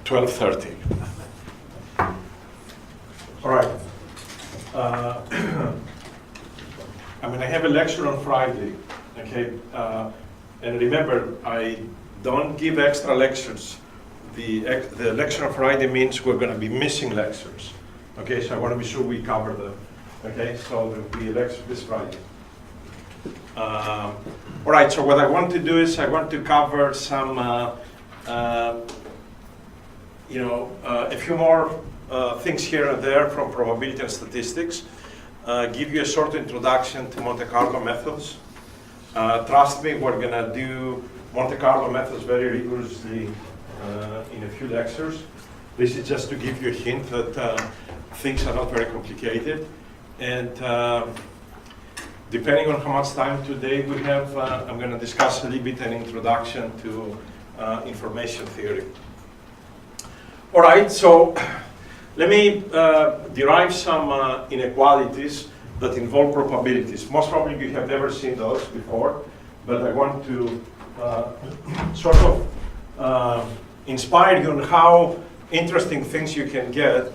12:30. All right. I mean, I have a lecture on Friday, okay? And remember, I don't give extra lectures. The lecture on Friday means we're going to be missing lectures, okay? So I want to be sure we cover them, okay? So there will be a lecture this Friday. All right, so what I want to do is I want to cover some, a few more things here and there from probability and statistics. Give you a short introduction to Monte Carlo methods. Trust me, we're going to do Monte Carlo methods very rigorously in a few lectures. This is just to give you a hint that things are not very complicated. And depending on how much time today we have, I'm going to discuss a little bit an introduction to information theory. All right, so let me derive some inequalities that involve probabilities. Most probably you have never seen those before, but I want to sort of inspire you on how interesting things you can get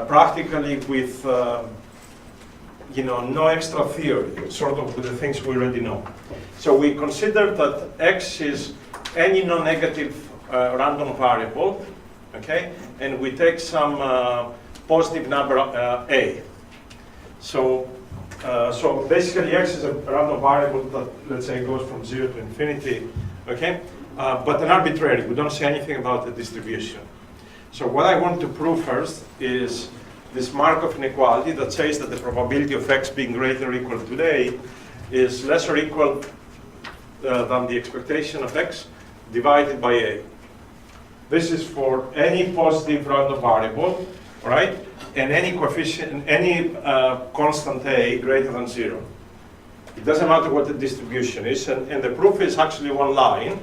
practically with no extra theory, sort of with the things we already know. So we consider that x is any non-negative random variable, okay? And we take some positive number a. So basically x is a random variable that, let's say, goes from 0 to infinity, okay? But an arbitrary, we don't say anything about the distribution. So what I want to prove first is this Markov inequality that says that the probability of x being greater or equal to a is less or equal than the expectation of x divided by a. This is for any positive random variable, right? And any coefficient, any constant a greater than 0. It doesn't matter what the distribution is, and the proof is actually one line.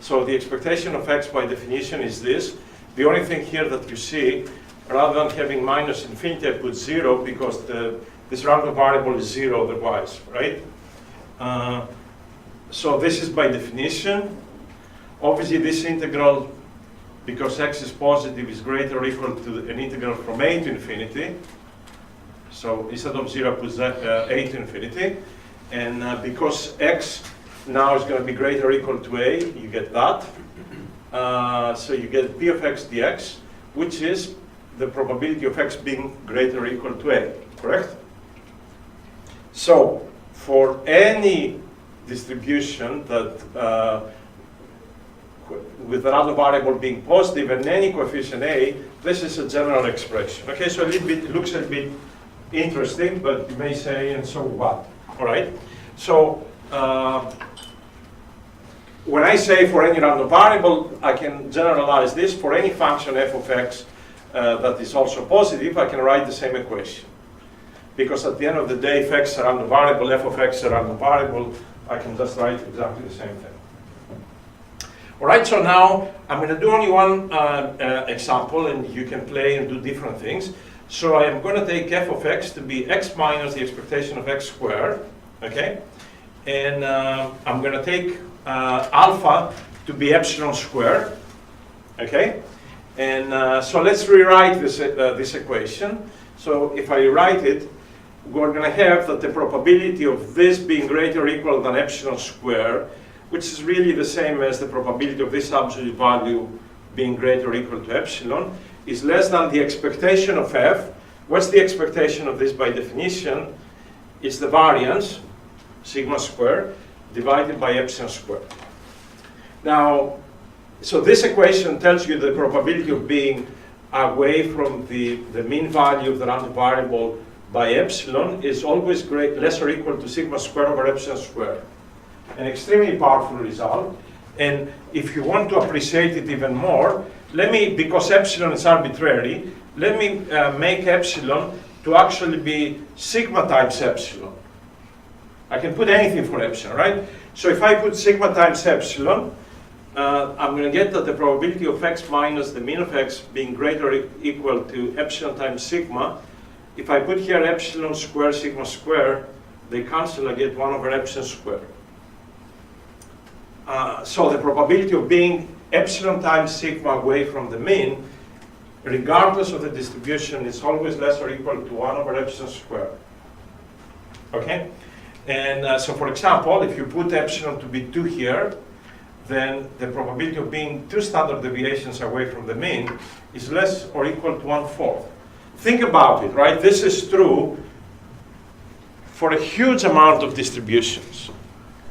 So the expectation of x by definition is this. The only thing here that you see, rather than having minus infinity, I put 0 because this random variable is 0 otherwise, right? So this is by definition. Obviously this integral, because x is positive, is greater or equal to an integral from a to infinity. So instead of 0, I put a to infinity. And because x now is going to be greater or equal to a, you get that. So you get p of x dx, which is the probability of x being greater or equal to a, correct? So for any distribution that with another variable being positive and any coefficient a, this is a general expression. Okay, so it looks a little bit interesting, but you may say, and so what? All right. So when I say for any random variable, I can generalize this. For any function f of x that is also positive, I can write the same equation. Because at the end of the day, if x is a random variable, f of x is a random variable, I can just write exactly the same thing. All right, so now I'm going to do only one example, and you can play and do different things. So I am going to take f of x to be x minus the expectation of x squared, okay? And I'm going to take alpha to be epsilon squared, okay? And so let's rewrite this equation. So if I rewrite it, we're going to have that the probability of this being greater or equal than epsilon squared, which is really the same as the probability of this absolute value being greater or equal to epsilon, is less than the expectation of f. What's the expectation of this by definition? It's the variance, sigma squared, divided by epsilon squared. Now, so this equation tells you the probability of being away from the mean value of the random variable by epsilon is always less or equal to sigma squared over epsilon squared. An extremely powerful result. And if you want to appreciate it even more, because epsilon is arbitrary, let me make epsilon to actually be sigma times epsilon. I can put anything for epsilon, right? So if I put sigma times epsilon, I'm going to get that the probability of x minus the mean of x being greater or equal to epsilon times sigma. If I put here epsilon squared, sigma squared, they cancel, I get 1 over epsilon squared. So the probability of being epsilon times sigma away from the mean, regardless of the distribution, is always less or equal to 1 over epsilon squared. Okay? And so for example, if you put epsilon to be 2 here, then the probability of being 2 standard deviations away from the mean is less or equal to 1/4. Think about it, right? This is true for a huge amount of distributions.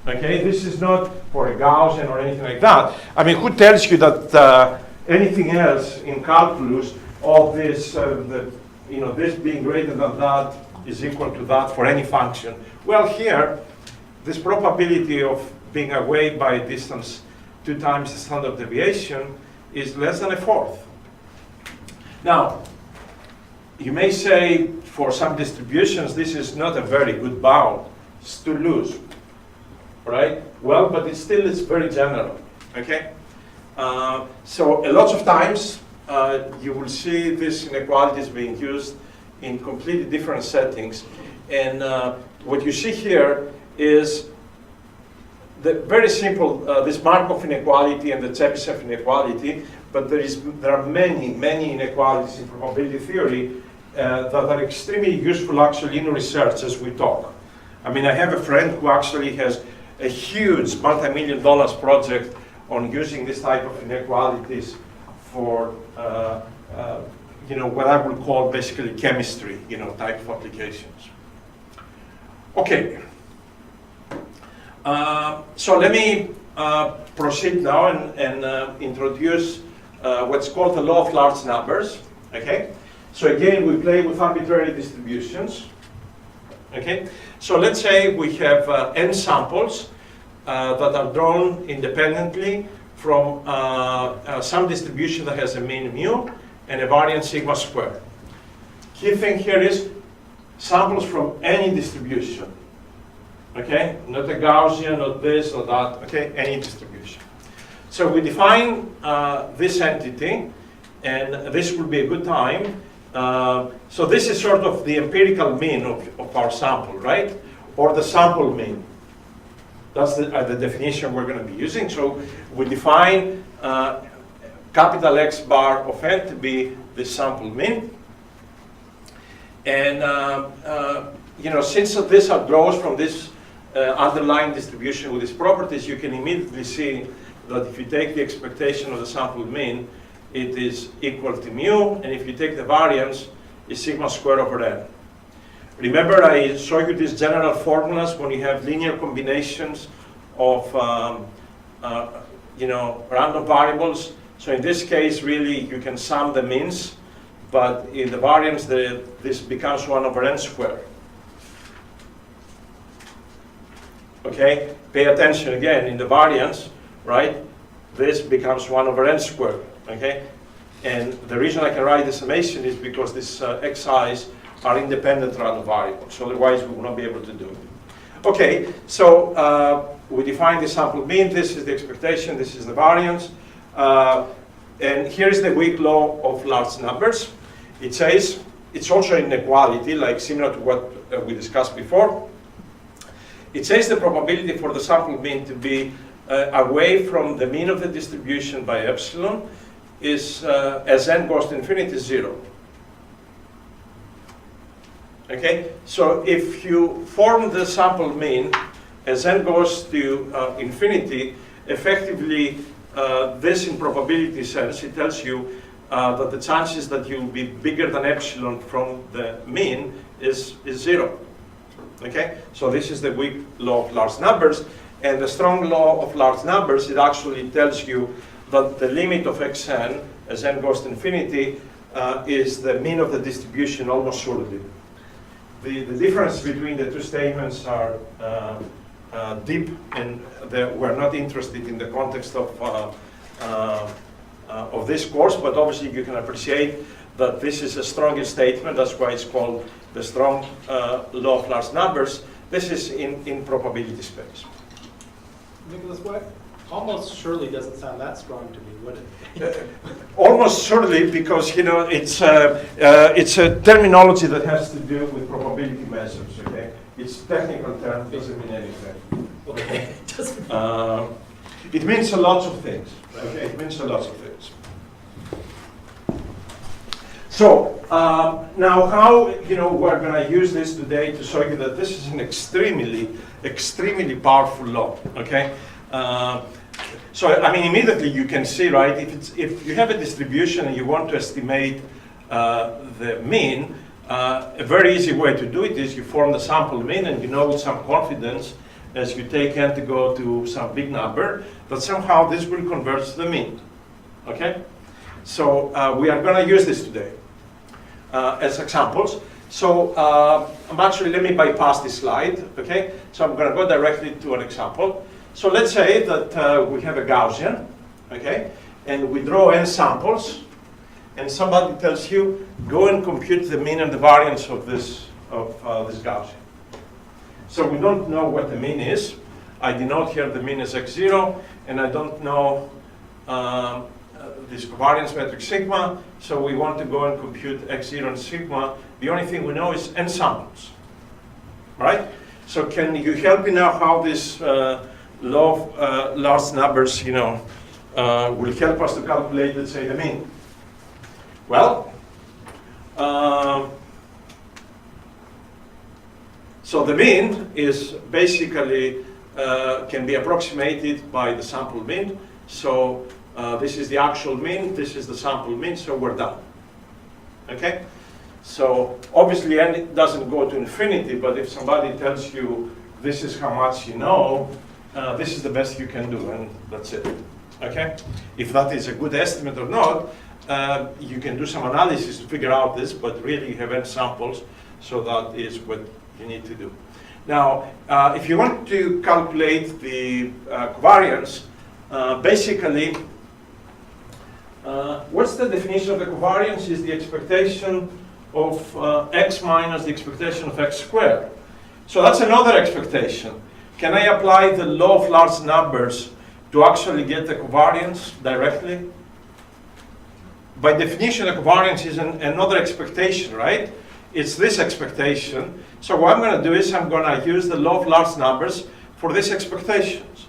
Okay, this is not for a Gaussian or anything like that. I mean, who tells you that anything else in calculus, all this, this being greater than that is equal to that for any function? Well, here, this probability of being away by a distance 2 times the standard deviation is less than 1/4. Now, you may say for some distributions this is not a very good bound. It's too loose, right? Well, but it's very general, okay? So a lot of times you will see these inequalities being used in completely different settings. And what you see here is the very simple, this Markov inequality and the Chebyshev inequality, but there are many inequalities in probability theory that are extremely useful actually in research as we talk. I mean, I have a friend who actually has a huge multi-million-dollar project on using this type of inequalities for what I would call basically chemistry, type of applications. Okay. So let me proceed now and introduce what's called the law of large numbers. Okay. So again, we play with arbitrary distributions. Okay. So let's say we have n samples that are drawn independently from some distribution that has a mean mu and a variance sigma squared. Key thing here is samples from any distribution. Okay, not a Gaussian, not this, not that, okay, any distribution. So we define this entity, and this will be a good time. So this is sort of the empirical mean of our sample, right? Or the sample mean. That's the definition we're going to be using. So we define capital X bar of n to be the sample mean. And since these are draws from this underlying distribution with these properties, you can immediately see that if you take the expectation of the sample mean, it is equal to mu, and if you take the variance, it's sigma squared over n. Remember, I showed you these general formulas when you have linear combinations of random variables. So in this case, really, you can sum the means, but in the variance, this becomes 1 over n squared. Okay, pay attention again, in the variance, right, this becomes 1 over n squared, okay? And the reason I can write the summation is because these xi's are independent random variables, otherwise we will not be able to do it. Okay, so we define the sample mean, this is the expectation, this is the variance, and here is the weak law of large numbers. It says, it's also inequality, like similar to what we discussed before. It says the probability for the sample mean to be away from the mean of the distribution by epsilon is, as n goes to infinity, 0. Okay, so if you form the sample mean as n goes to infinity, effectively this in probability sense, it tells you that the chances that you'll be bigger than epsilon from the mean is 0. Okay, so this is the weak law of large numbers, and the strong law of large numbers, it actually tells you that the limit of xn as n goes to infinity is the mean of the distribution almost surely. The difference between the two statements are deep, and we're not interested in the context of this course, but obviously you can appreciate that this is a stronger statement. That's why it's called the strong law of large numbers. This is in probability space. Nicholas, what? Almost surely doesn't sound that strong to me, would it? Almost surely, because it's a terminology that has to do with probability measures. Okay, it's technical term, doesn't mean anything. Okay. It means a lot of things. Okay, it means a lot of things. So now, how we're going to use this today to show you that this is an extremely powerful law. Okay. So I mean, immediately you can see, right? If you have a distribution and you want to estimate the mean, a very easy way to do it is you form the sample mean, and you know with some confidence, as you take n to go to some big number, that somehow this will converge to the mean. Okay? So we are going to use this today as examples. So actually, let me bypass this slide. Okay? So I'm going to go directly to an example. So let's say that we have a Gaussian, okay? And we draw n samples, and somebody tells you, go and compute the mean and the variance of this Gaussian. So we don't know what the mean is. I denote here the mean as x0, and I don't know this covariance metric sigma, so we want to go and compute x0 and sigma. The only thing we know is n samples, right? So can you help me now how this law of large numbers, will help us to calculate, let's say, the mean? Well, so the mean is basically can be approximated by the sample mean. So this is the actual mean, this is the sample mean, so we're done. Okay? So obviously n doesn't go to infinity, but if somebody tells you this is how much you know, this is the best you can do, and that's it. Okay? If that is a good estimate or not, you can do some analysis to figure out this, but really you have n samples, so that is what you need to do. Now, if you want to calculate the covariance, basically, what's the definition of the covariance? Is the expectation of x minus the expectation of x squared. So that's another expectation. Can I apply the law of large numbers to actually get the covariance directly? By definition, the covariance is another expectation, right? It's this expectation. So what I'm going to do is I'm going to use the law of large numbers for these expectations.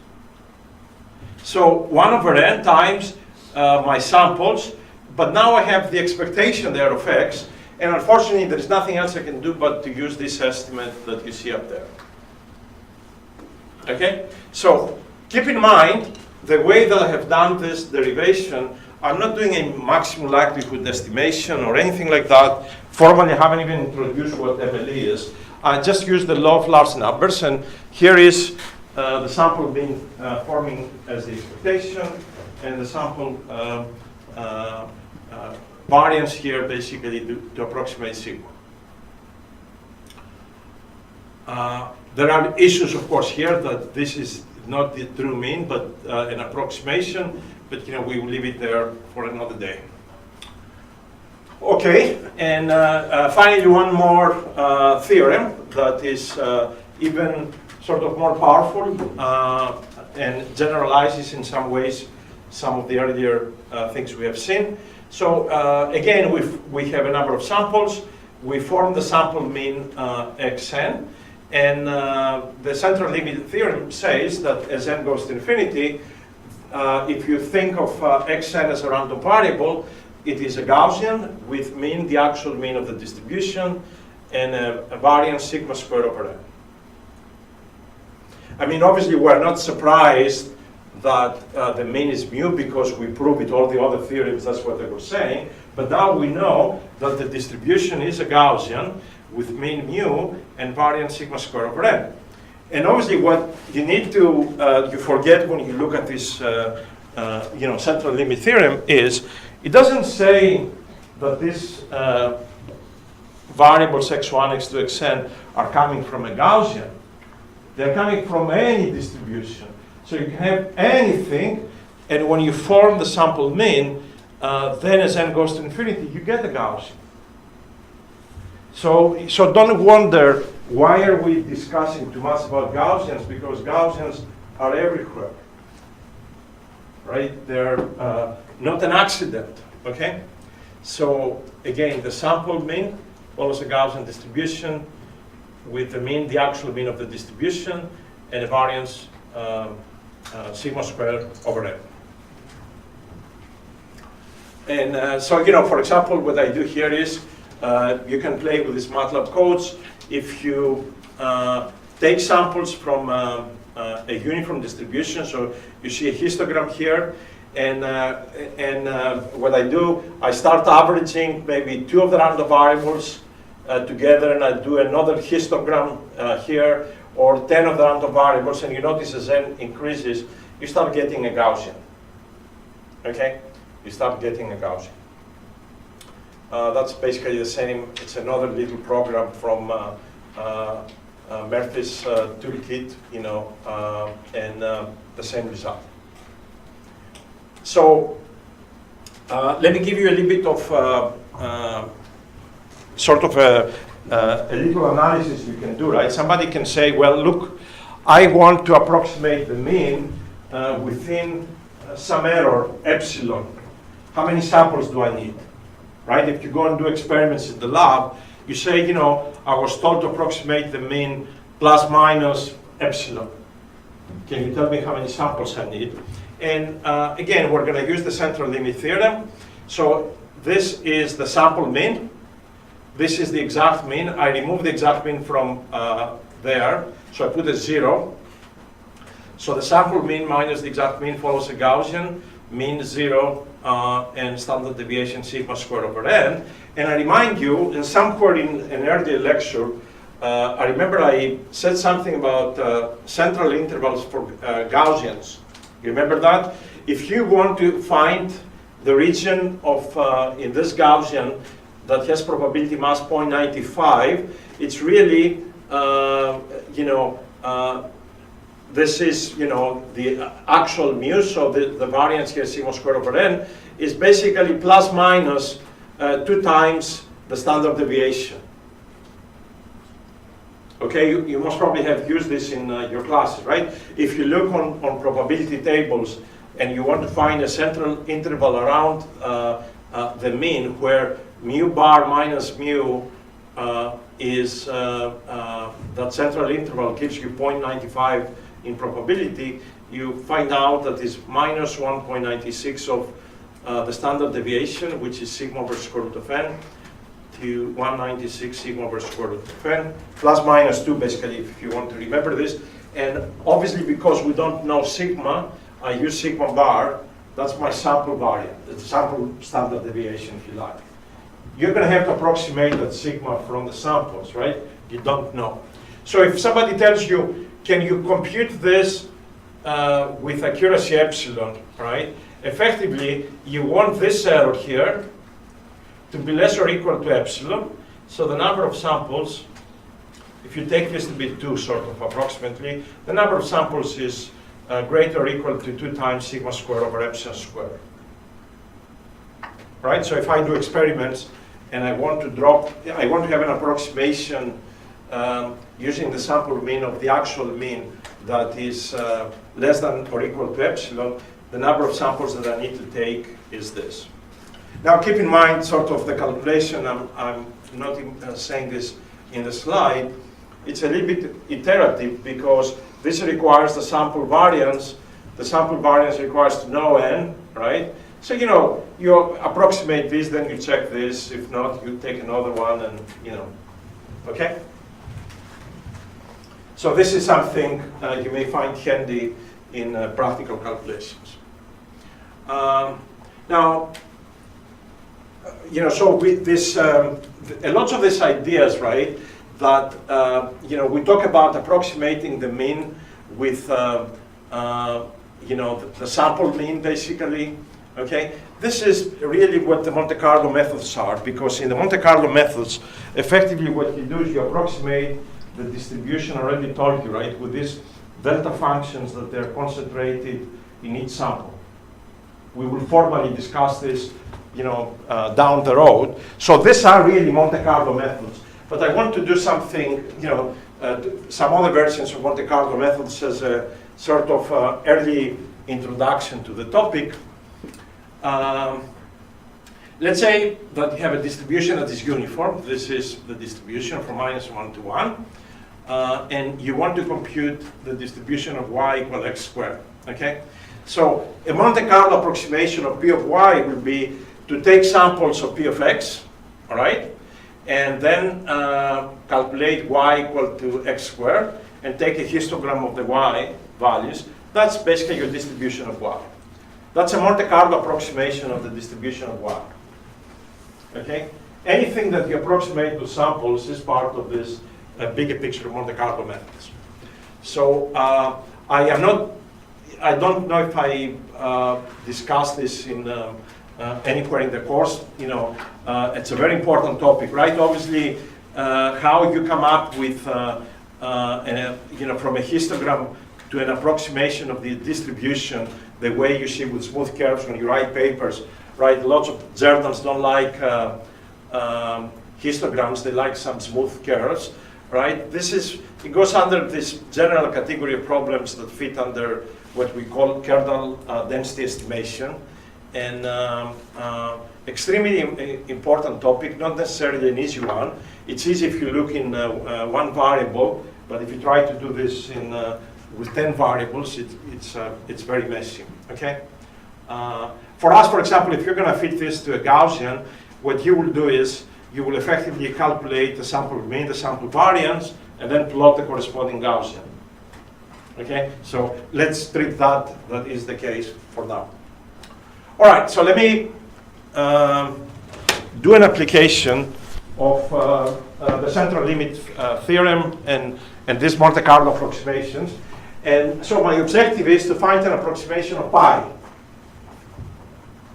So 1 over n times my samples, but now I have the expectation there of x, and unfortunately there's nothing else I can do but to use this estimate that you see up there. Okay? So keep in mind, the way that I have done this derivation, I'm not doing a maximum likelihood estimation or anything like that. Formally, I haven't even introduced what MLE is. I just use the law of large numbers, and here is the sample being forming as the expectation, and the sample variance here basically to approximate sigma. There are issues, of course, here that this is not the true mean, but an approximation. But we will leave it there for another day. Okay, and finally, one more theorem that is even sort of more powerful and generalizes in some ways some of the earlier things we have seen. So again, we have a number of samples. We form the sample mean xn, and the central limit theorem says that as n goes to infinity, if you think of xn as a random variable, it is a Gaussian with mean, the actual mean of the distribution, and a variance sigma squared over n. I mean, obviously, we're not surprised that the mean is mu because we prove it, all the other theorems, that's what they were saying. But now we know that the distribution is a Gaussian with mean mu and variance sigma squared over n. And obviously, what you need to, you forget when you look at this, central limit theorem is, it doesn't say that these variables x1, x2, xn are coming from a Gaussian. They're coming from any distribution. So you can have anything, and when you form the sample mean, then as n goes to infinity, you get a Gaussian. So don't wonder, why are we discussing too much about Gaussians? Because Gaussians are everywhere, right? They're not an accident, okay? So again, the sample mean follows a Gaussian distribution with the mean, the actual mean of the distribution, and a variance sigma squared over n. And so, you know, for example, what I do here is you can play with these MATLAB codes. If you take samples from a uniform distribution, so you see a histogram here, and what I do, I start averaging maybe 2 of the random variables together, and I do another histogram here, or 10 of the random variables, and you notice as n increases, you start getting a Gaussian. Okay? You start getting a Gaussian. That's basically the same. It's another little program from Murphy's toolkit, you know, and the same result. So let me give you a little bit of sort of a little analysis you can do, right? Somebody can say, well, look, I want to approximate the mean within some error, epsilon. How many samples do I need? Right? If you go and do experiments in the lab, you say, you know, I was told to approximate the mean plus minus epsilon. Can you tell me how many samples I need? And again, we're going to use the central limit theorem. So this is the sample mean. This is the exact mean. I remove the exact mean from there. So I put a 0. So the sample mean minus the exact mean follows a Gaussian, mean 0, and standard deviation sigma squared over n. And I remind you, in somewhere in an earlier lecture, I remember I said something about central intervals for Gaussians. You remember that? If you want to find the region of, in this Gaussian that has probability mass 0.95, it's really, you know, this is, you know, the actual mu, so the variance here, sigma squared over n, is basically plus minus 2 times the standard deviation. Okay, you must probably have used this in your classes, right? If you look on probability tables and you want to find a central interval around the mean where mu bar minus mu is, that central interval gives you 0.95 in probability, you find out that is minus 1.96 of the standard deviation, which is sigma over square root of n, to 196 sigma over square root of n, plus minus 2 basically, if you want to remember this. And obviously because we don't know sigma, I use sigma bar. That's my sample variance, the sample standard deviation, if you like. You're going to have to approximate that sigma from the samples, right? You don't know. So if somebody tells you, can you compute this with accuracy epsilon, right? Effectively, you want this error here to be less or equal to epsilon. So the number of samples, if you take this to be 2 sort of approximately, the number of samples is greater or equal to 2 times sigma squared over epsilon squared. Right? So if I do experiments and I want to have an approximation using the sample mean of the actual mean that is less than or equal to epsilon, the number of samples that I need to take is this. Now keep in mind sort of the calculation, I'm not saying this in the slide, it's a little bit iterative because this requires the sample variance. The sample variance requires to know n, right? So, you know, you approximate this, then you check this. If not, you take another one and, you know, okay? So this is something you may find handy in practical calculations. Now, you know, so with this, a lot of these ideas, right, that, you know, we talk about approximating the mean with, you know, the sample mean, basically, okay? This is really what the Monte Carlo methods are, because in the Monte Carlo methods, effectively what you do is you approximate the distribution I already told you, right, with these delta functions that they're concentrated in each sample. We will formally discuss this, you know, down the road. So these are really Monte Carlo methods. But I want to do something, you know, some other versions of Monte Carlo methods as a sort of early introduction to the topic. Let's say that you have a distribution that is uniform. This is the distribution from -1 to 1. And you want to compute the distribution of y equal x squared. Okay? So a Monte Carlo approximation of P of y will be to take samples of P of x, all right? And then calculate y equal to x squared and take a histogram of the y values. That's basically your distribution of y. That's a Monte Carlo approximation of the distribution of y. Okay? Anything that you approximate to samples is part of this bigger picture of Monte Carlo methods. So I don't know if I discussed this in anywhere in the course. You know, it's a very important topic, right? Obviously, how you come up with, you know, from a histogram to an approximation of the distribution, the way you see with smooth curves when you write papers, right? Lots of journals don't like histograms; they like some smooth curves, right? It goes under this general category of problems that fit under what we call kernel density estimation, and extremely important topic, not necessarily an easy one. It's easy if you look in one variable, but if you try to do this in with 10 variables, it's very messy. Okay. For us, for example, if you're going to fit this to a Gaussian, what you will do is you will effectively calculate the sample mean, the sample variance, and then plot the corresponding Gaussian. Okay, so let's treat that is the case for now. All right, so let me do an application of the central limit theorem and this Monte Carlo approximations. And so my objective is to find an approximation of pi.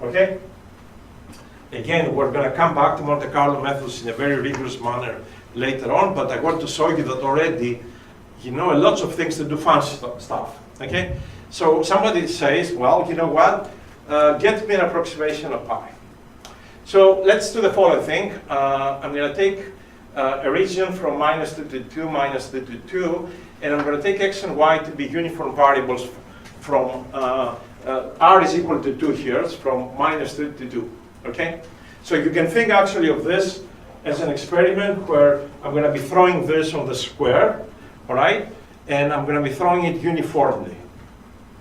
Okay? Again, we're going to come back to Monte Carlo methods in a very rigorous manner later on, but I want to show you that already you know lots of things to do fancy stuff. Okay? So somebody says, well, you know what? Get me an approximation of pi. So let's do the following thing. I'm going to take a region from -2 to 2, -2 to 2, and I'm going to take x and y to be uniform variables from r is equal to 2 here, from -2 to 2. Okay? So you can think actually of this as an experiment where I'm going to be throwing this on the square, all right? And I'm going to be throwing it uniformly.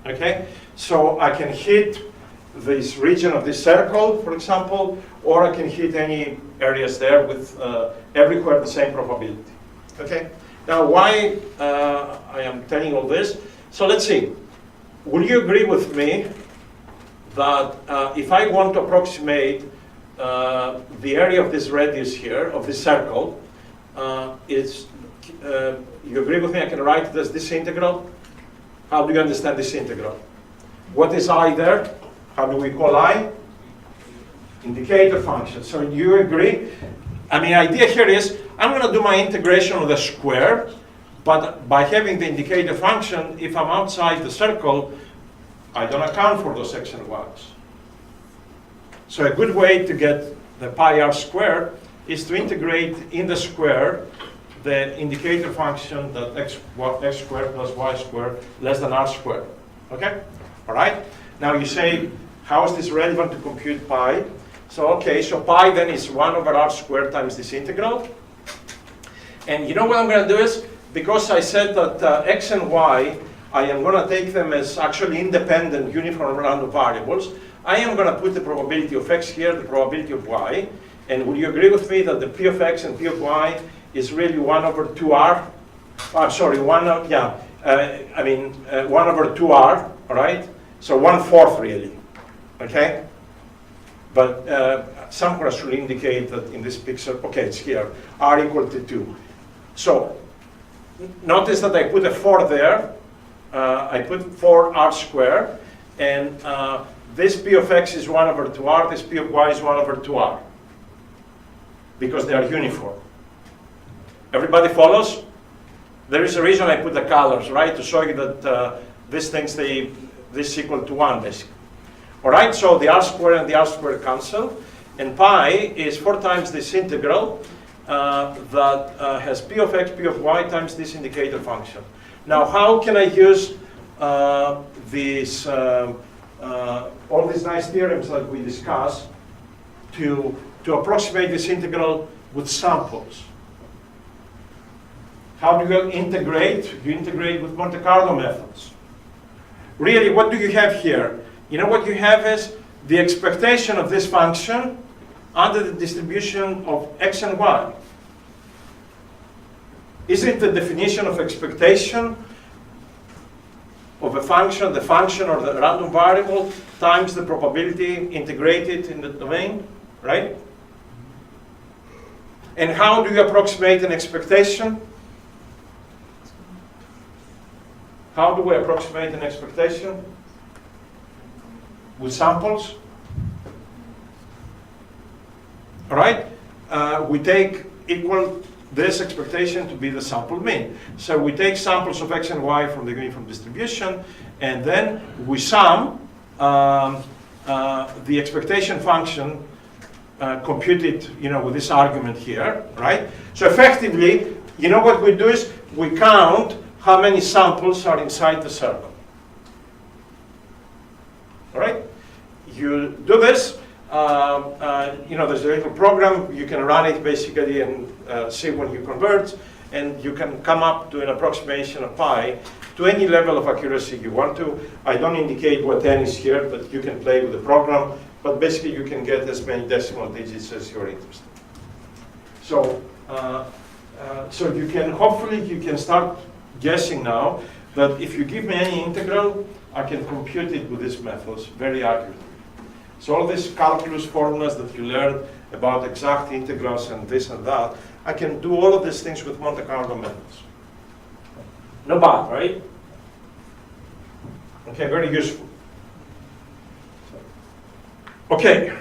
Okay? So I can hit this region of this circle, for example, or I can hit any areas there with everywhere the same probability. Okay? Now, why I am telling all this? So let's see. Will you agree with me that if I want to approximate the area of this radius here, of this circle, you agree with me, I can write it as this integral? How do you understand this integral? What is I there? How do we call I? Indicator function. So you agree? I mean, the idea here is, I'm going to do my integration of the square, but by having the indicator function, if I'm outside the circle, I don't account for those x and y's. So a good way to get the pi r squared is to integrate in the square the indicator function that x squared plus y squared less than r squared. Okay? All right? Now you say, how is this relevant to compute pi? So, okay, so pi then is 1 over r squared times this integral. And you know what I'm going to do is, because I said that x and y, I am going to take them as actually independent uniform random variables, I am going to put the probability of x here, the probability of y. And would you agree with me that the p of x and p of y is really 1 over 2r? I'm sorry, 1 over 2r, all right? So 1/4 really, okay? But somewhere should indicate that in this picture, okay, it's here, r equal to 2. So notice that I put a 4 there. I put 4r squared, and this p of x is 1 over 2r, this p of y is 1 over 2r, because they are uniform. Everybody follows? There is a reason I put the colors, right, to show you that these things, this is equal to 1, basically. All right, so the r squared and the r squared cancel, and pi is 4 times this integral that has p of x, p of y times this indicator function. Now, how can I use all these nice theorems that we discussed to approximate this integral with samples? How do you integrate? You integrate with Monte Carlo methods. really, what do you have here? You know what you have is the expectation of this function under the distribution of x and y. Isn't the definition of expectation of a function, the function or the random variable times the probability integrated in the domain, right? And how do you approximate an expectation? How do we approximate an expectation? With samples. All right? We take equal this expectation to be the sample mean. So we take samples of x and y from the uniform distribution, and then we sum the expectation function computed, with this argument here, right? So effectively, what we do is we count how many samples are inside the circle. All right? You do this. There's a little program. You can run it basically and see when you converge, and you can come up to an approximation of pi to any level of accuracy you want to. I don't indicate what n is here, but you can play with the program. But basically, you can get as many decimal digits as you're interested. So, you can hopefully you can start guessing now that if you give me any integral, I can compute it with these methods very accurately. So all these calculus formulas that you learned about exact integrals and this and that, I can do all of these things with Monte Carlo methods. No bad, right? Okay, very useful. Okay.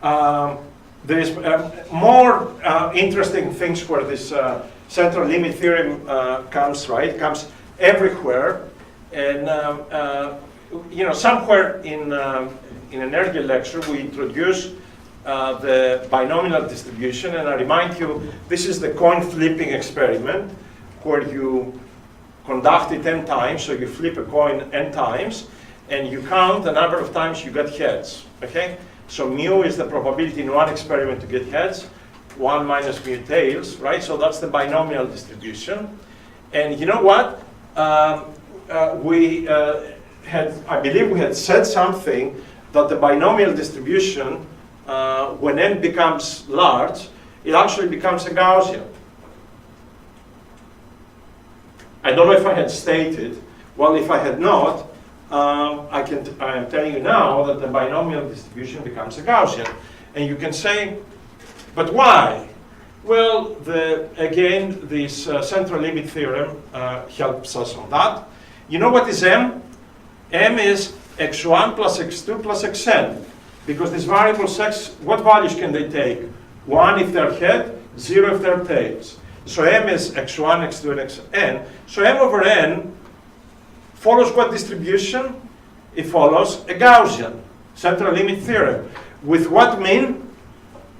There is more interesting things where this central limit theorem comes, right? It comes everywhere. And somewhere in an earlier lecture, we introduced the binomial distribution, and I remind you, this is the coin flipping experiment, where you conduct it n times, so you flip a coin n times, and you count the number of times you get heads, okay? So mu is the probability in one experiment to get heads, 1 minus mu tails, right? So that's the binomial distribution. And you know what? I believe we had said something that the binomial distribution, when n becomes large, it actually becomes a Gaussian. I don't know if I had stated. Well, if I had not, I am telling you now that the binomial distribution becomes a Gaussian. And you can say, but why? Well, again, this central limit theorem helps us on that. You know what is m? M is x1 plus x2 plus xn. Because these variables x, what values can they take? 1 if they're head, 0 if they're tails. So m is x1, x2, and xn. So m over n follows what distribution? It follows a Gaussian, central limit theorem. With what mean?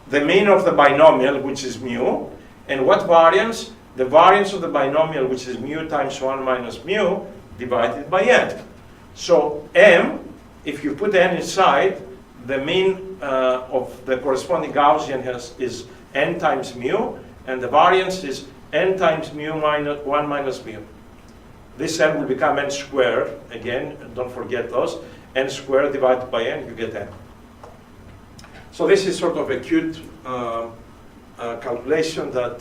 The mean of the binomial, which is mu. And what variance? The variance of the binomial, which is mu times 1 minus mu, divided by n. So m, if you put n inside, the mean of the corresponding Gaussian is n times mu, and the variance is n times mu minus 1 minus mu. This n will become n squared. Again, don't forget those. N squared divided by n, you get n. So this is sort of a cute calculation that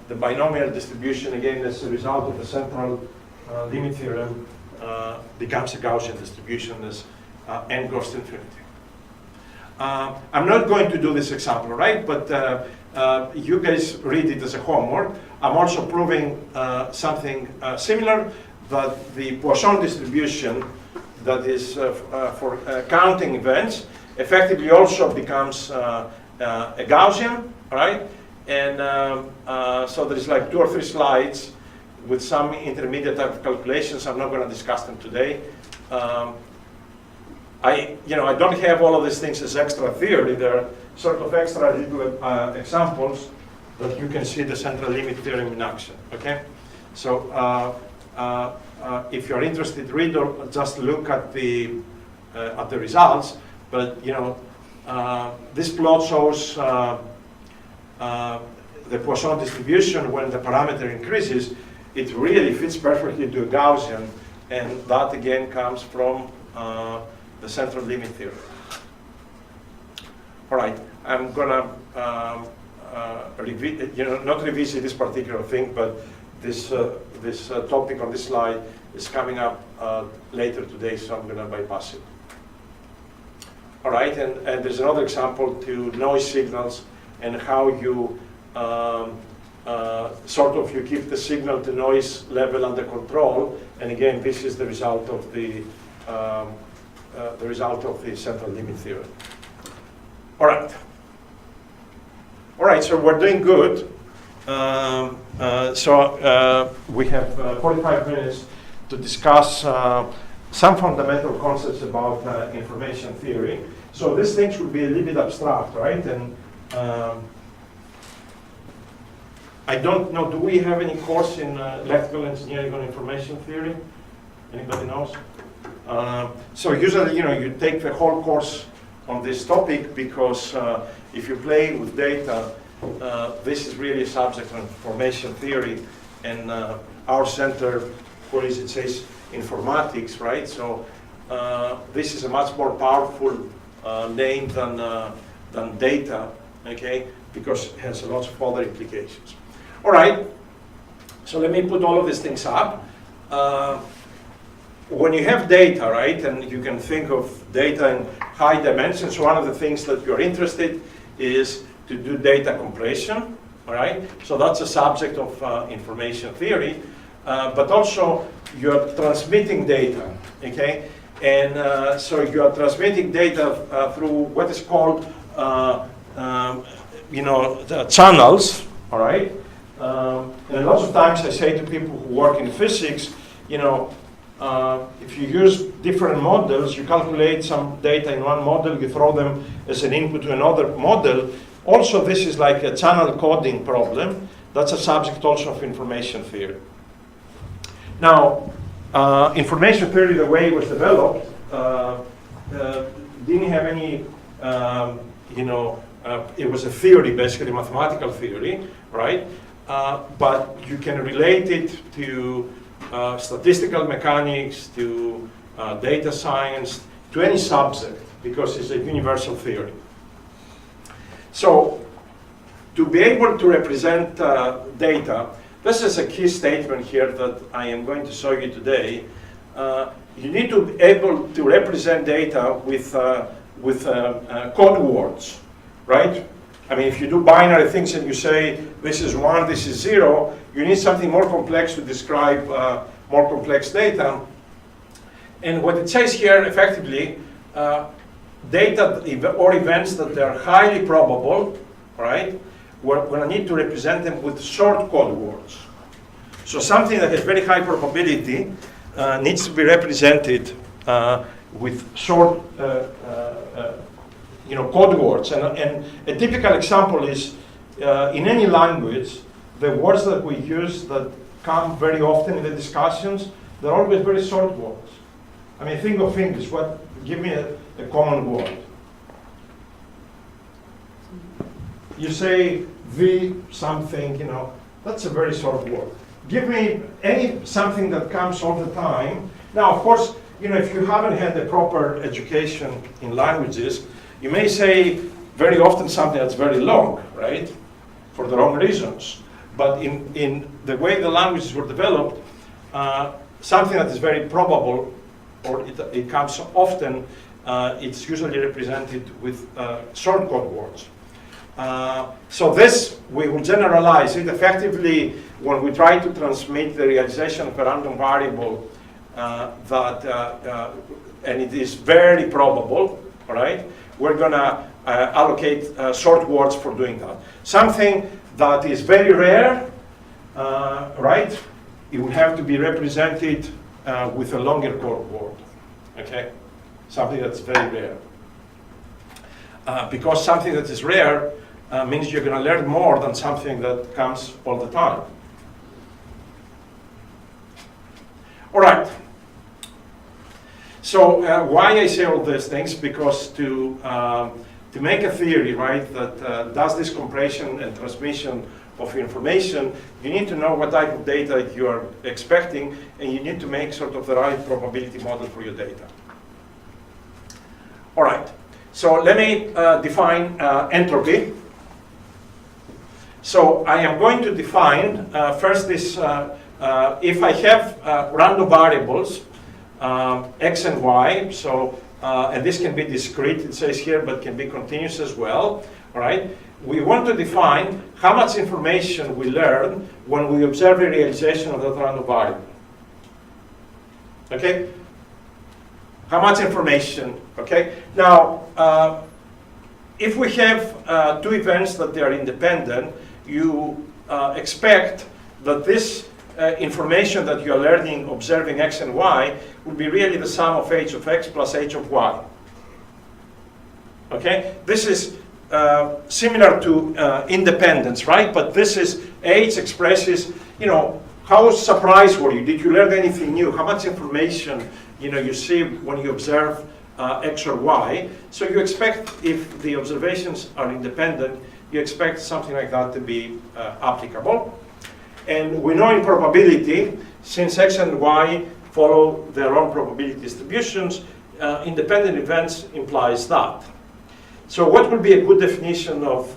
the binomial distribution, again, as a result of the central limit theorem, becomes a Gaussian distribution as n goes to infinity. I'm not going to do this example, right? But you guys read it as a homework. I'm also proving something similar, that the Poisson distribution that is for counting events effectively also becomes a Gaussian, right? And so there's like 2 or 3 slides with some intermediate type of calculations. I'm not going to discuss them today. I don't have all of these things as extra theory. They're sort of extra little examples that you can see the central limit theorem in action. Okay, so if you're interested, read or just look at the results. But this plot shows the Poisson distribution when the parameter increases. It really fits perfectly to a Gaussian and that again comes from the central limit theorem. All right, I'm gonna not revisit this particular thing, but this topic on this slide is coming up later today, so I'm gonna bypass it. All right, and there's another example to noise signals and how you you keep the signal to noise level under control. And again, this is the result of the central limit theorem. All right. All right, so we're doing good. We have 45 minutes to discuss some fundamental concepts about information theory. So this thing should be a little bit abstract, right? And I don't know, do we have any course in electrical engineering on information theory? Anybody knows? So usually, you take the whole course on this topic because if you play with data, this is really a subject of information theory, and our center, where it says informatics, right? So this is a much more powerful name than data, okay? Because it has lots of other implications. All right, so let me put all of these things up. When you have data, right, and you can think of data in high dimensions, one of the things that you're interested is to do data compression, all right? So that's a subject of information theory, but also you're transmitting data, okay? And so you are transmitting data through what is called, the channels, all right? And lots of times I say to people who work in physics, if you use different models, you calculate some data in one model, you throw them as an input to another model. Also, this is like a channel coding problem. That's a subject also of information theory. Now, information theory, the way it was developed, didn't have any, it was a theory, basically mathematical theory, right? But you can relate it to statistical mechanics, to data science, to any subject, because it's a universal theory. So, to be able to represent data, this is a key statement here that I am going to show you today. You need to be able to represent data with code words, right? I mean, if you do binary things and you say this is 1, this is 0, you need something more complex to describe more complex data. And what it says here, effectively, data or events that are highly probable, right? We're going to need to represent them with short code words. So something that has very high probability needs to be represented with short code words. And a typical example is in any language, the words that we use that come very often in the discussions, they're always very short words. I mean, think of English. Give me a common word. You say the something, that's a very short word. Give me something that comes all the time. Now, of course, if you haven't had a proper education in languages, you may say very often something that's very long, right? For the wrong reasons. But in the way the languages were developed, something that is very probable, or it comes often, it's usually represented with short code words. So this, we will generalize it effectively when we try to transmit the realization of a random variable and it is very probable, all right? We're going to allocate short words for doing that. Something that is very rare, right? It would have to be represented with a longer code word, okay? Something that's very rare. Because something that is rare means you're going to learn more than something that comes all the time. All right. So why I say all these things? Because to make a theory, right, that does this compression and transmission of information, you need to know what type of data you are expecting, and you need to make sort of the right probability model for your data. All right, so let me define entropy. So I am going to define first this, if I have random variables, x and y, so, and this can be discrete, it says here, but can be continuous as well, all right? We want to define how much information we learn when we observe a realization of that random variable. Okay? How much information, okay? Now, if we have two events that they are independent, you expect that this information that you are learning, observing x and y, will be really the sum of h of x plus h of y. Okay? This is similar to independence, right? But this is, h expresses, you know, how surprised were you? Did you learn anything new? How much information, you know, you see when you observe x or y? So you expect, if the observations are independent, you expect something like that to be applicable. And we know in probability, since x and y follow their own probability distributions, independent events implies that. So what would be a good definition of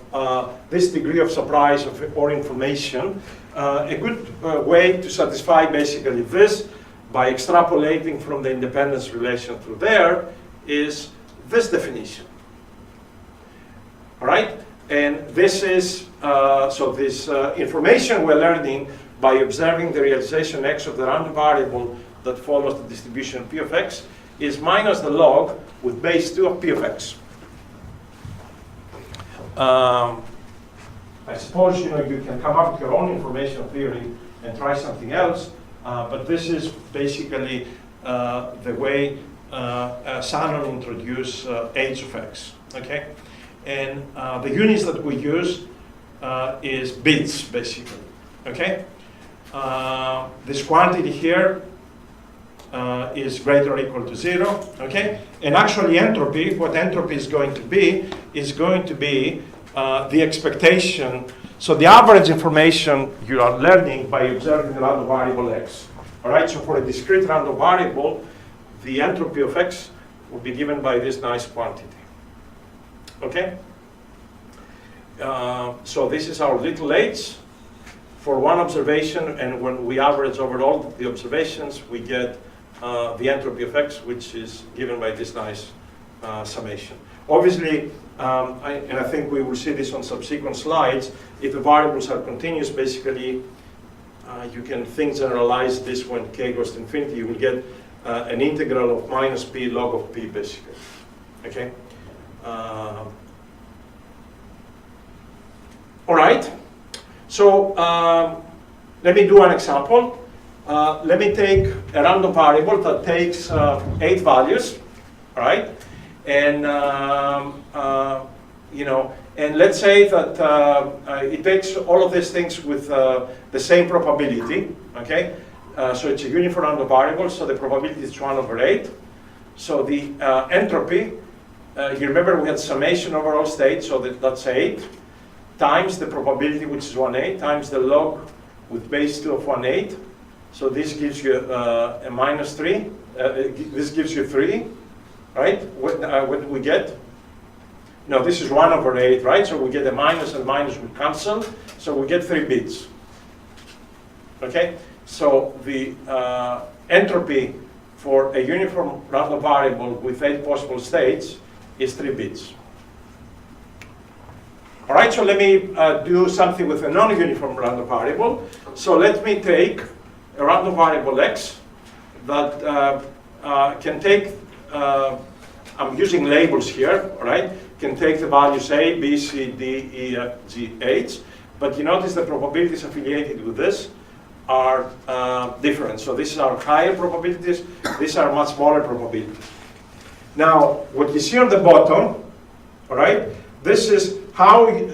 this degree of surprise or information? A good way to satisfy basically this, by extrapolating from the independence relation through there, is this definition. All right? And this is, so this information we're learning by observing the realization x of the random variable that follows the distribution p of x is minus the log with base 2 of p of x. I suppose, you know, you can come up with your own information theory and try something else, but this is basically the way Shannon introduced h of x, okay? And the units that we use is bits, basically, okay? This quantity here is greater or equal to 0, okay? And actually entropy, what entropy is going to be the expectation. So the average information you are learning by observing the random variable x, all right? So for a discrete random variable, the entropy of x will be given by this nice quantity. Okay? So this is our little h for one observation, and when we average over all the observations, we get the entropy of x, which is given by this nice summation. Obviously, and I think we will see this on subsequent slides, if the variables are continuous, basically, you can generalize this when k goes to infinity, you will get an integral of minus p log of p, basically. Okay? All right, so let me do an example. Let me take a random variable that takes 8 values, all right? And, you know, and let's say that it takes all of these things with the same probability, okay? So it's a uniform random variable, so the probability is 1 over 8. So the entropy, you remember we had summation over all states, so that's 8. Times the probability, which is 1/8, times the log with base 2 of 1/8. So this gives you a minus 3. This gives you 3, right? What do we get? No, this is 1 over 8, right? So we get a minus, and minus will cancel. So we get 3 bits. Okay? So the entropy for a uniform random variable with 8 possible states is 3 bits. All right, so let me do something with a non-uniform random variable. So let me take a random variable x that can take, I'm using labels here, all right? Can take the values a, b, c, d, e, f, g, h. But you notice the probabilities affiliated with this are different. So these are higher probabilities, these are much smaller probabilities. Now, what you see on the bottom, all right, this is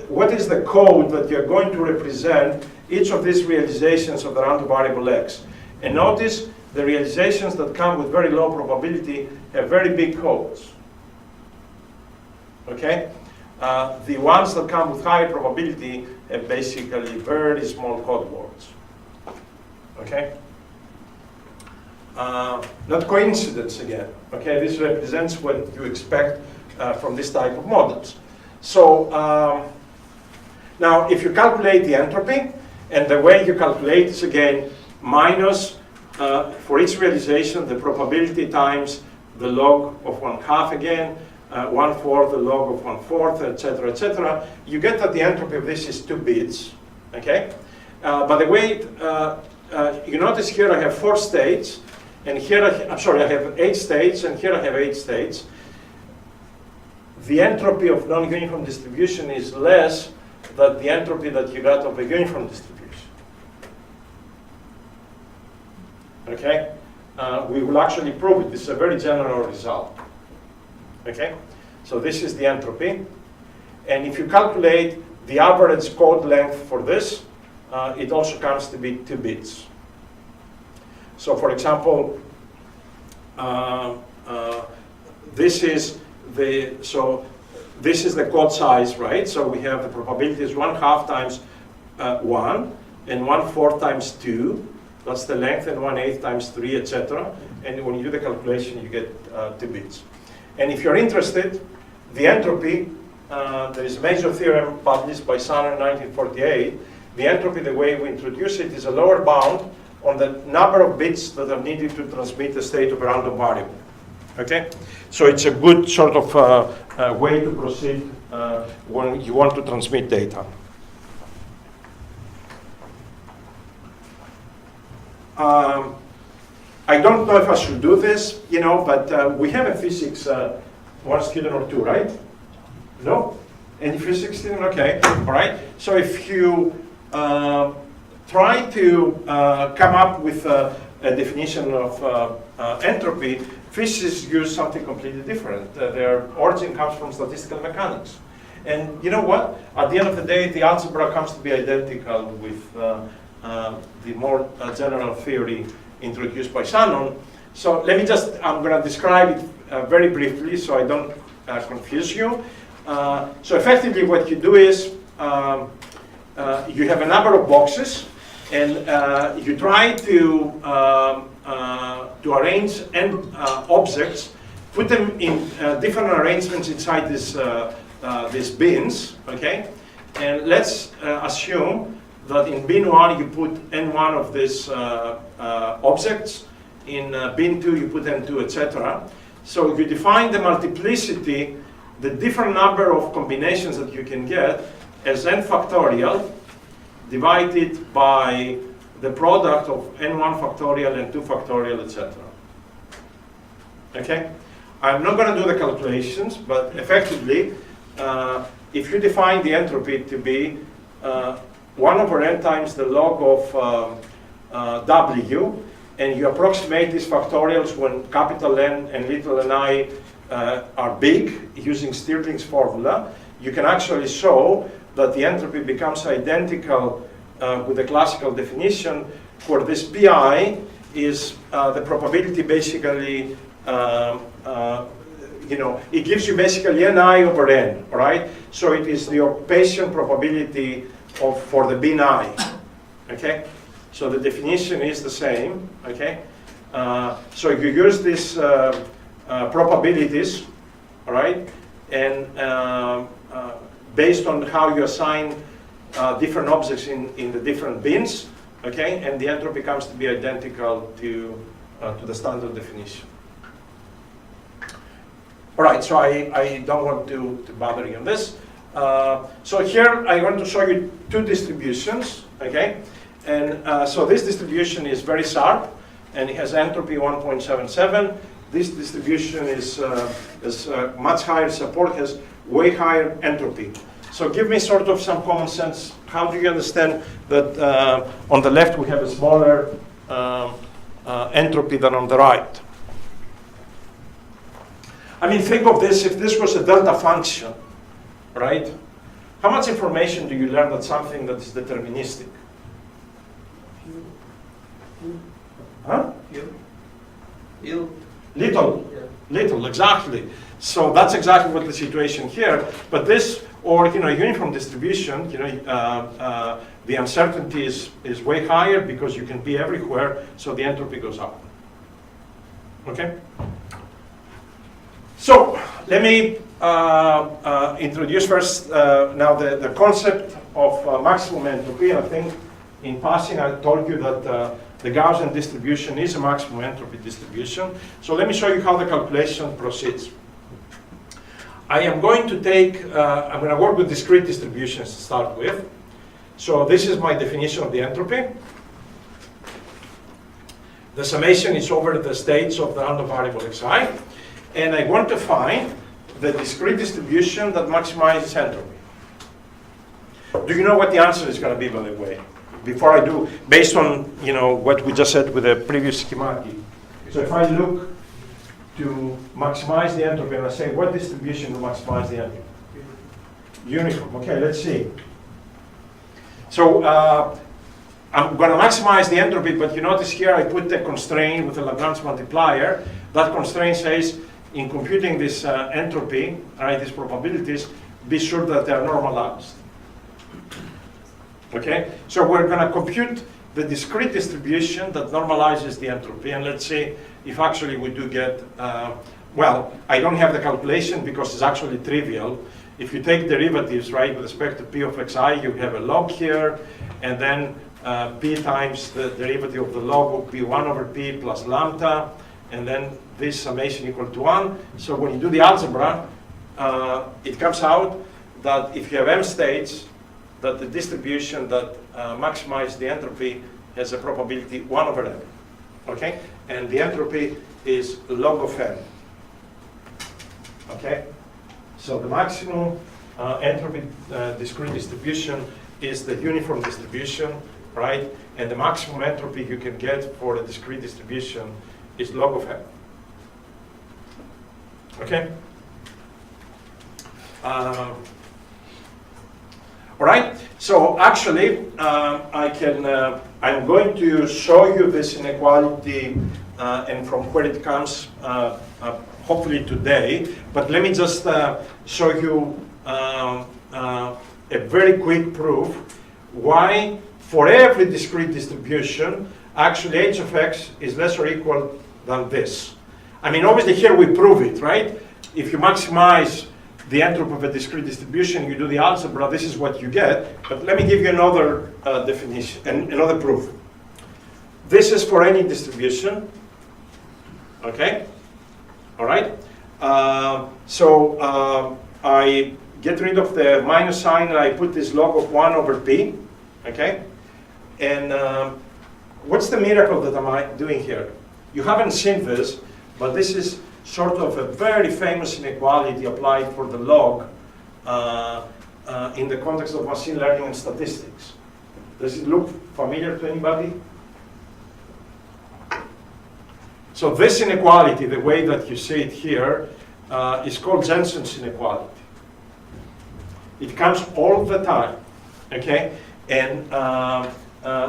what is the code that you're going to represent each of these realizations of the random variable x. And notice the realizations that come with very low probability have very big codes. Okay? The ones that come with higher probability have basically very small code words. Okay? Not coincidence again. Okay, this represents what you expect from this type of models. So now, if you calculate the entropy, and the way you calculate is again minus for each realization the probability times the log of 1/2 again, 1/4 the log of 1/4, etc., etc. You get that the entropy of this is 2 bits. Okay, by the way, you notice here I have 4 states. And here, I have 8 states, and here I have 8 states. The entropy of non-uniform distribution is less than the entropy that you got of a uniform distribution. Okay? We will actually prove it. This is a very general result. Okay? So this is the entropy. And if you calculate the average code length for this, it also comes to be 2 bits. So for example, this is the code size, right? So we have the probability is 1/2 times 1, and 1/4 times 2. That's the length, and 1/8 times 3, etc. And when you do the calculation, you get 2 bits. And if you're interested, the entropy, there is a major theorem published by Sun in 1948. The entropy, the way we introduce it, is a lower bound on the number of bits that are needed to transmit the state of a random variable. Okay? So it's a good sort of way to proceed when you want to transmit data. I don't know if I should do this, but we have in physics 1 student or 2, right? No? Any physics student? Okay, all right. So if you try to come up with a definition of entropy, physicists use something completely different. Their origin comes from statistical mechanics. And you know what? At the end of the day, the algebra comes to be identical with the more general theory introduced by Shannon. So let me I'm going to describe it very briefly so I don't confuse you. So effectively what you do is you have a number of boxes, and you try to arrange objects, put them in different arrangements inside these bins, okay? And let's assume that in bin 1 you put n1 of these objects, in bin 2 you put n2, etc. So you define the multiplicity, the different number of combinations that you can get, as n factorial divided by the product of n1 factorial and 2 factorial, etc. Okay? I'm not going to do the calculations, but effectively, if you define the entropy to be 1/n times the log of W, and you approximate these factorials when capital N and little ni are big, using Stirling's formula, you can actually show that the entropy becomes identical with the classical definition, where this pi is the probability basically, it gives you basically ni over n, all right? So it is the Bayesian probability for the bin I, okay? So the definition is the same, okay? So you use these probabilities, all right? And based on how you assign different objects in the different bins, okay? And the entropy comes to be identical to the standard definition. All right, so I don't want to bother you on this. So here I want to show you 2 distributions, okay? And so this distribution is very sharp, and it has entropy 1.77. This distribution is much higher support, has way higher entropy. So give me sort of some common sense. How do you understand that on the left we have a smaller entropy than on the right? I mean, think of this, if this was a delta function, right? How much information do you learn that something that is deterministic? Huh? Little, exactly. So that's exactly what the situation here. But this Or, uniform distribution, the uncertainty is way higher because you can be everywhere, so the entropy goes up. Okay? So, let me introduce first now the concept of maximum entropy. I think in passing I told you that the Gaussian distribution is a maximum entropy distribution. So let me show you how the calculation proceeds. I am going to I'm going to work with discrete distributions to start with. So this is my definition of the entropy. The summation is over the states of the random variable xi. And I want to find the discrete distribution that maximizes entropy. Do you know what the answer is going to be, by the way? Before I do, based on what we just said with the previous schematic. So if I look to maximize the entropy and I say what distribution will maximize the entropy? Uniform. Okay, let's see. So I'm going to maximize the entropy, but you notice here I put the constraint with a Lagrange multiplier. That constraint says in computing this entropy, these probabilities, be sure that they are normalized. Okay, so we're going to compute the discrete distribution that normalizes the entropy, and let's see if actually we do get, well, I don't have the calculation because it's actually trivial. If you take derivatives, right, with respect to p of xi, you have a log here, and then p times the derivative of the log will be 1 over p plus lambda, and then this summation equal to 1. So when you do the algebra, it comes out that if you have m states, that the distribution that maximizes the entropy has a probability 1 over m. Okay? And the entropy is log of m. Okay? So the maximum entropy discrete distribution is the uniform distribution, right? And the maximum entropy you can get for a discrete distribution is log of m. Okay? All right, so actually, I'm going to show you this inequality and from where it comes, hopefully today. But let me just show you a very quick proof why, for every discrete distribution, actually h of x is less or equal than this. I mean, obviously here we prove it, right? If you maximize the entropy of a discrete distribution, you do the algebra, this is what you get. But let me give you another definition, and another proof. This is for any distribution, okay? All right? So I get rid of the minus sign and I put this log of 1 over p, okay? And what's the miracle that I'm doing here? You haven't seen this, but this is sort of a very famous inequality applied for the log in the context of machine learning and statistics. Does it look familiar to anybody? So this inequality, the way that you see it here, is called Jensen's inequality. It comes all the time, okay? And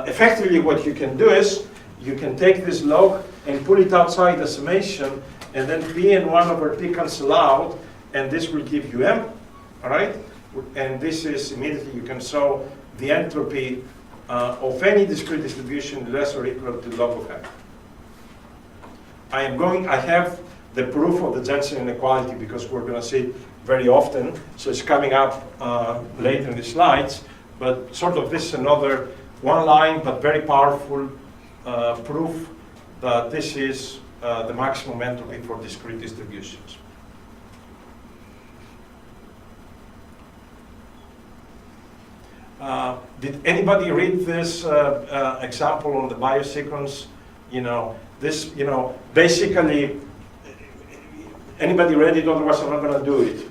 effectively what you can do is, you can take this log and put it outside the summation, and then p and 1 over p cancel out, and this will give you m, all right? And this is immediately, you can show the entropy of any discrete distribution less or equal to log of m. I have the proof of the Jensen inequality because we're going to see it very often, so it's coming up later in the slides, but sort of this is another one line but very powerful proof that this is the maximum entropy for discrete distributions. Did anybody read this example on the biosequence? This, basically, anybody read it? Otherwise, I'm not going to do it.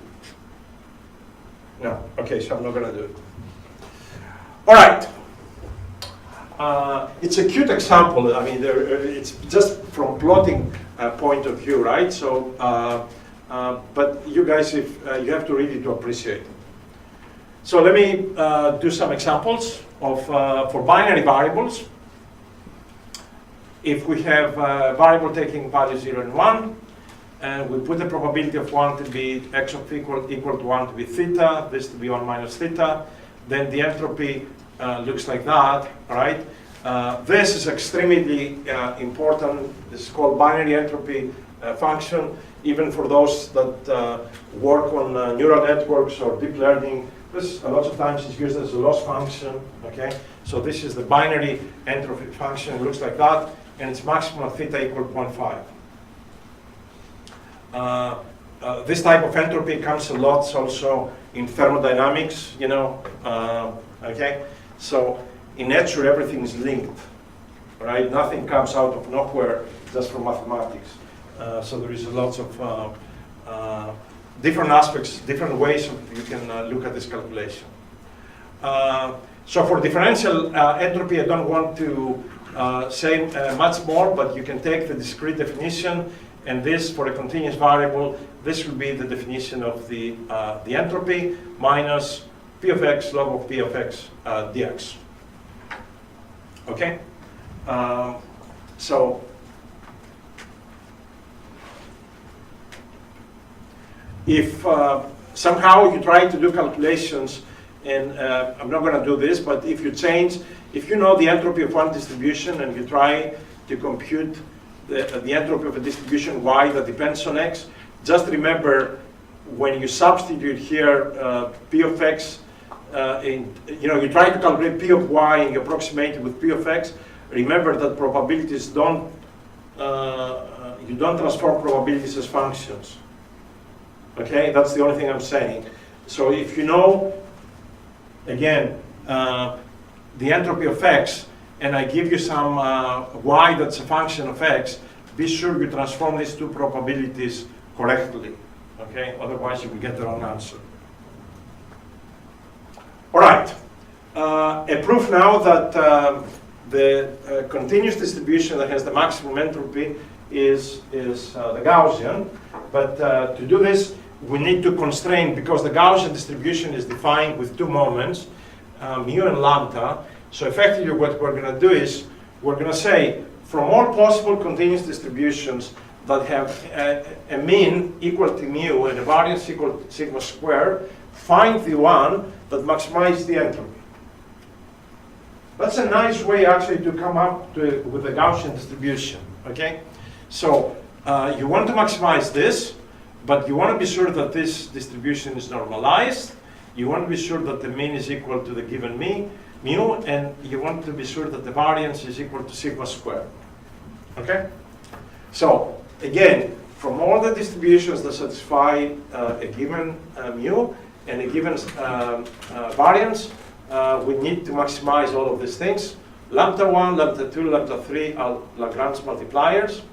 No. Okay, so I'm not going to do it. All right. It's a cute example. I mean, it's just from plotting point of view, right? So, but you guys, if you have to read it to appreciate it. So let me do some examples of for binary variables. If we have a variable taking value 0 and 1, and we put the probability of 1 to be x of equal to 1 to be theta, this to be 1 minus theta, then the entropy looks like that, right? This is extremely important. This is called binary entropy function. Even for those that work on neural networks or deep learning, this a lot of times is used as a loss function, okay? So this is the binary entropy function. It looks like that, and its maximum of theta equal to 0.5. This type of entropy comes a lot also in thermodynamics, you know, okay? So in nature, everything is linked, right? Nothing comes out of nowhere just from mathematics. So there is lots of different aspects, different ways you can look at this calculation. So for differential entropy, I don't want to say much more, but you can take the discrete definition, and this, for a continuous variable, this will be the definition of the entropy minus p of x log of p of x dx. Okay? So if somehow you try to do calculations, and I'm not going to do this, but if you know the entropy of one distribution and you try to compute the entropy of a distribution y that depends on x, just remember when you substitute here p of x, you try to calculate p of y and you approximate it with p of x, remember that probabilities you don't transform probabilities as functions. Okay, that's the only thing I'm saying. So if you know, again, the entropy of x, and I give you some y that's a function of x, be sure you transform these two probabilities correctly. Okay, otherwise you will get the wrong answer. All right, a proof now that the continuous distribution that has the maximum entropy is the Gaussian. But to do this, we need to constrain, because the Gaussian distribution is defined with two moments, mu and lambda. So effectively what we're going to do is, we're going to say, from all possible continuous distributions that have a mean equal to mu and a variance equal to sigma squared, find the one that maximizes the entropy. That's a nice way actually to come up with a Gaussian distribution, okay? So you want to maximize this, but you want to be sure that this distribution is normalized. You want to be sure that the mean is equal to the given mu, and you want to be sure that the variance is equal to sigma squared. Okay? So again, from all the distributions that satisfy a given mu and a given variance, we need to maximize all of these things. Lambda 1, lambda 2, lambda 3 are Lagrange multipliers.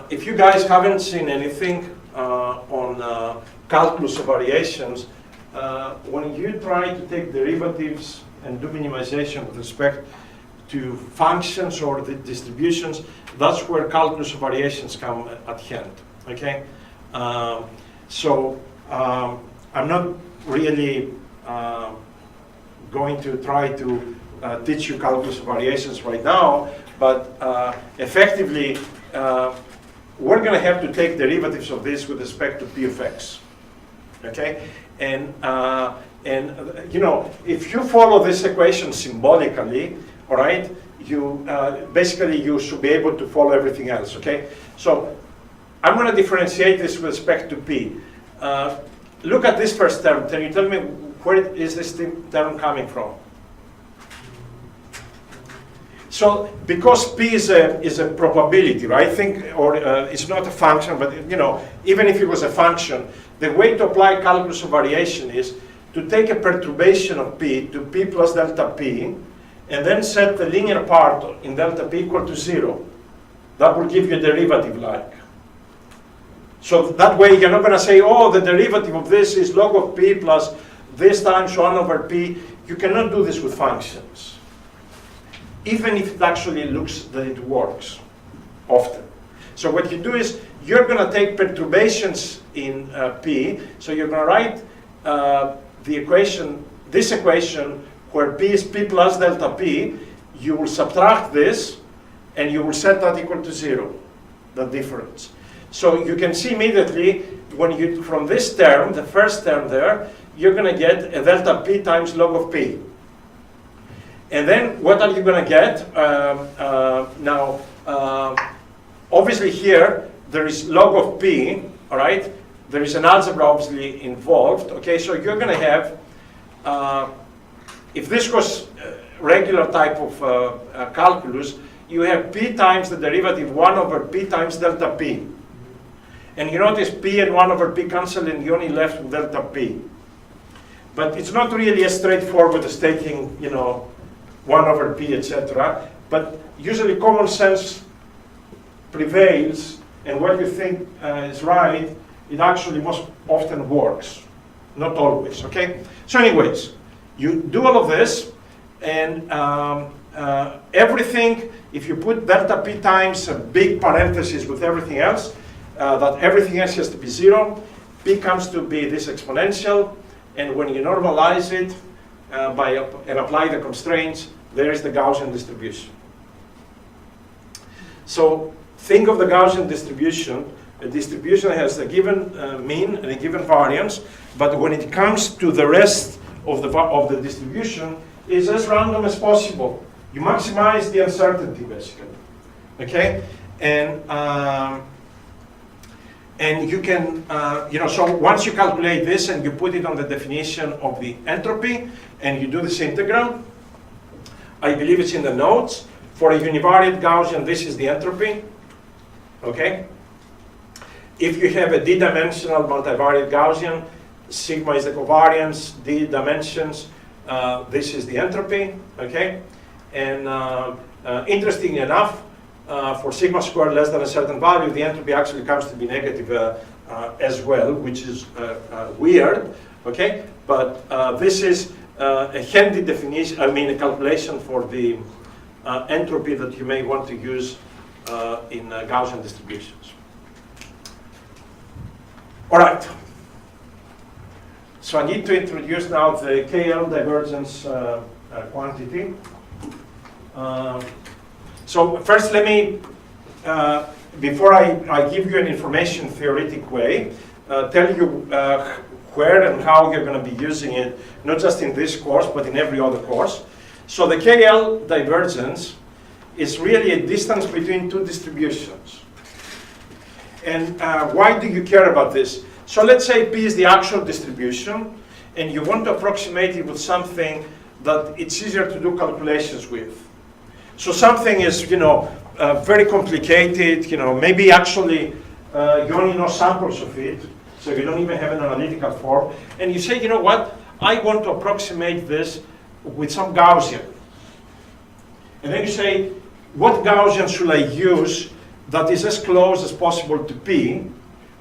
If you guys haven't seen anything on calculus of variations, when you try to take derivatives and do minimization with respect to functions or the distributions, that's where calculus of variations come at hand. Okay, so I'm not really going to try to teach you calculus of variations right now, but effectively we're going to have to take derivatives of this with respect to p of x. Okay, and you know, if you follow this equation symbolically, all right, you basically you should be able to follow everything else. Okay, so I'm going to differentiate this with respect to p. Look at this first term. Can you tell me where is this term coming from? So because p is a probability, right? Or it's not a function, but you know, even if it was a function, the way to apply calculus of variation is to take a perturbation of p to p plus delta p, and then set the linear part in delta p equal to 0. That will give you a derivative like. So that way you're not going to say, oh, the derivative of this is log of p plus this times 1 over p. You cannot do this with functions, even if it actually looks that it works often. So what you do is you're going to take perturbations in p. So you're going to write the equation, this equation, where p is p plus delta p. You will subtract this, and you will set that equal to 0, the difference. So you can see immediately when you, from this term, the first term there, you're going to get a delta p times log of p. And then what are you going to get? Obviously here, there is log of p, all right? There is an algebra obviously involved, okay? So you're going to have, if this was regular type of calculus, you have p times the derivative 1 over p times delta p. And you notice p and 1 over p cancel and you're only left with delta p. But it's not really as straightforward as taking, 1 over p, etc. But usually common sense prevails, and what you think is right, it actually most often works. Not always, okay? So anyways, you do all of this, and everything, if you put delta p times a big parenthesis with everything else, that everything else has to be 0, p comes to be this exponential, and when you normalize it and apply the constraints, there is the Gaussian distribution. So think of the Gaussian distribution. A distribution has a given mean and a given variance, but when it comes to the rest of the distribution, it's as random as possible. You maximize the uncertainty, basically. Okay, and you can, so once you calculate this and you put it on the definition of the entropy, and you do this integral, I believe it's in the notes. For a univariate Gaussian, this is the entropy. Okay. If you have a d-dimensional multivariate Gaussian, sigma is the covariance, d dimensions, this is the entropy, okay? And interesting enough, for sigma squared less than a certain value, the entropy actually comes to be negative as well, which is weird, okay? But this is a handy definition, a calculation for the entropy that you may want to use in Gaussian distributions. All right. So I need to introduce now the KL divergence quantity. So first let me, before I give you an information theoretic way, tell you where and how you're going to be using it, not just in this course, but in every other course. So the KL divergence is really a distance between two distributions. And why do you care about this? So let's say P is the actual distribution, and you want to approximate it with something that it's easier to do calculations with. So something is, very complicated, maybe actually you only know samples of it, so you don't even have an analytical form, and you say, what, I want to approximate this with some Gaussian. And then you say, what Gaussian should I use that is as close as possible to P?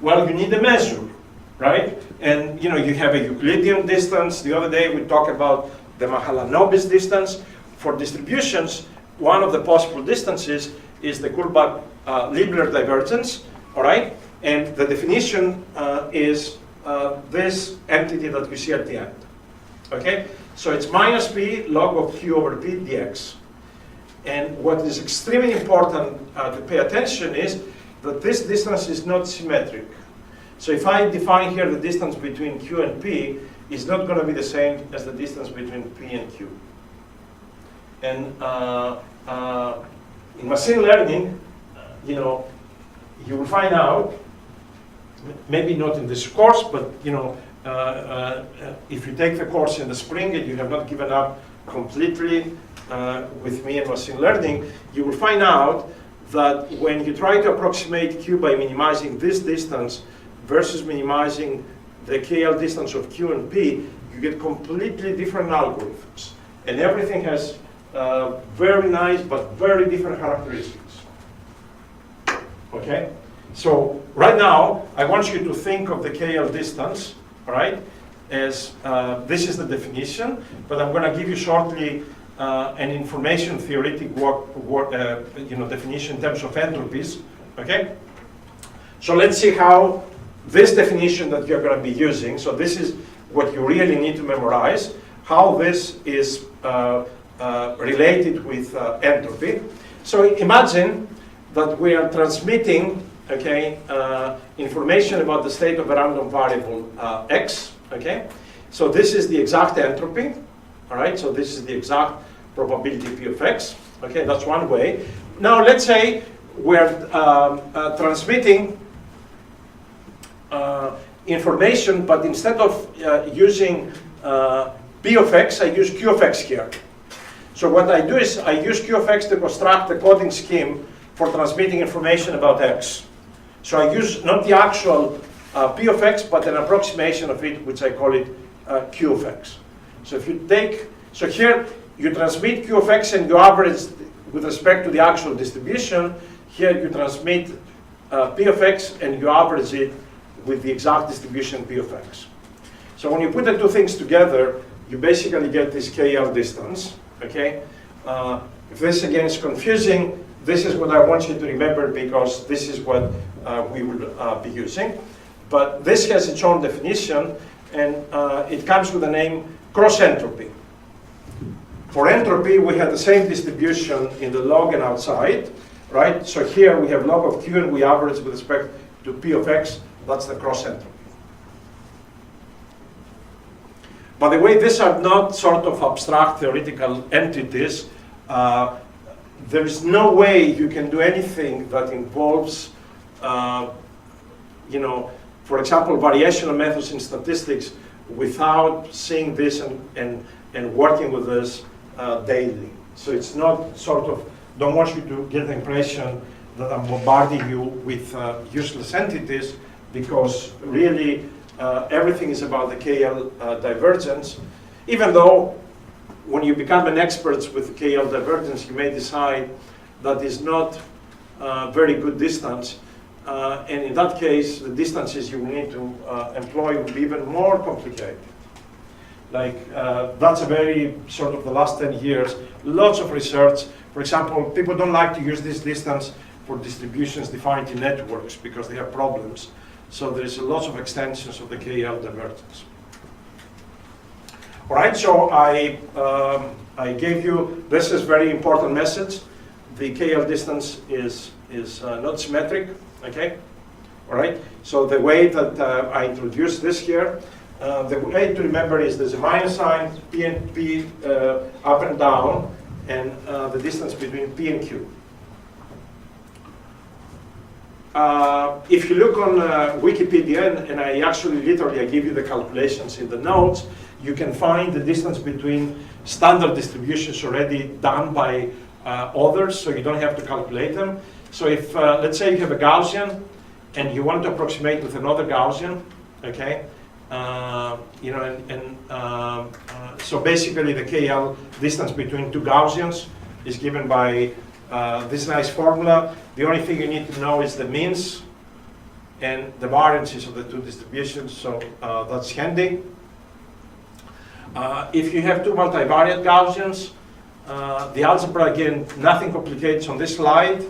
Well, you need a measure, right? And you have a Euclidean distance. The other day we talked about the Mahalanobis distance. For distributions, one of the possible distances is the Kullback-Leibler divergence, all right? And the definition is this entity that we see at the end, okay? So it's minus P log of Q over P dx. And what is extremely important to pay attention is that this distance is not symmetric. So if I define here the distance between Q and P, it's not going to be the same as the distance between P and Q. And in machine learning, you will find out, maybe not in this course, but if you take the course in the spring and you have not given up completely with me in machine learning, you will find out that when you try to approximate Q by minimizing this distance versus minimizing the KL distance of Q and P, you get completely different algorithms. And everything has very nice but very different characteristics. Okay? So right now, I want you to think of the KL distance, all right, as this is the definition, but I'm going to give you shortly an information theoretic definition in terms of entropies, okay? So let's see how this definition that you're going to be using, so this is what you really need to memorize, how this is related with entropy. So imagine that we are transmitting okay, information about the state of a random variable x, okay? So this is the exact entropy, all right? So this is the exact probability P of x, okay? That's one way. Now let's say we're transmitting information, but instead of using P of x, I use Q of x here. So what I do is I use Q of x to construct a coding scheme for transmitting information about x. So I use not the actual P of x, but an approximation of it, which I call it Q of x. So if you take, so here you transmit Q of x and you average with respect to the actual distribution. Here you transmit P of x and you average it with the exact distribution P of x. So when you put the two things together, you basically get this KL distance, okay? If this again is confusing, this is what I want you to remember because this is what we will be using. But this has its own definition, and it comes with the name cross entropy. For entropy, we have the same distribution in the log and outside, right? So here we have log of Q and we average with respect to P of x. That's the cross entropy. By the way, these are not sort of abstract theoretical entities. There is no way you can do anything that involves, you know, for example, variational methods in statistics without seeing this and working with this daily. So it's not sort of, don't want you to get the impression that I'm bombarding you with useless entities, because really everything is about the KL divergence, even though when you become an expert with KL divergence, you may decide that is not very good distance. And in that case, the distances you need to employ will be even more complicated. Like, that's a very, sort of the last 10 years, lots of research. For example, people don't like to use this distance for distributions defined in networks because they have problems. So there's lots of extensions of the KL divergence. All right, so I gave you, this is very important message. The KL distance is not symmetric, okay? All right, so the way that I introduced this here, the way to remember is there's a minus sign, P and P up and down, and the distance between P and Q. If you look on Wikipedia, and I actually literally I give you the calculations in the notes, you can find the distance between standard distributions already done by others, so you don't have to calculate them. So if, let's say you have a Gaussian, and you want to approximate with another Gaussian, okay? You know, so basically the KL distance between two Gaussians is given by this nice formula. The only thing you need to know is the means and the variances of the two distributions, so that's handy. If you have two multivariate Gaussians, the algebra, again, nothing complicates on this slide.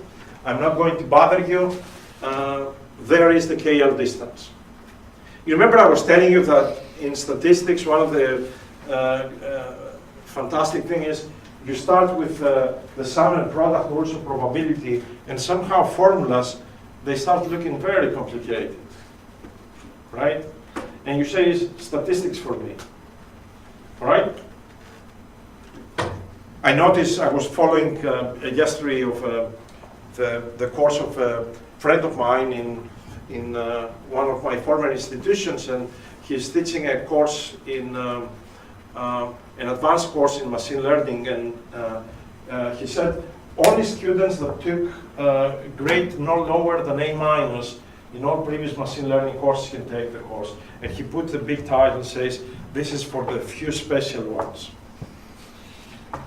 I'm not going to bother you. There is the KL distance. You remember I was telling you that in statistics, one of the fantastic thing is you start with the sum and product rules of probability, and somehow formulas, they start looking very complicated, right? And you say it's statistics for me, all right? I noticed I was following yesterday of the course of a friend of mine in one of my former institutions, and he's teaching a course in an advanced course in machine learning, and he said only students that took grade no lower than A- in all previous machine learning courses can take the course. And he put the big title, says this is for the few special ones.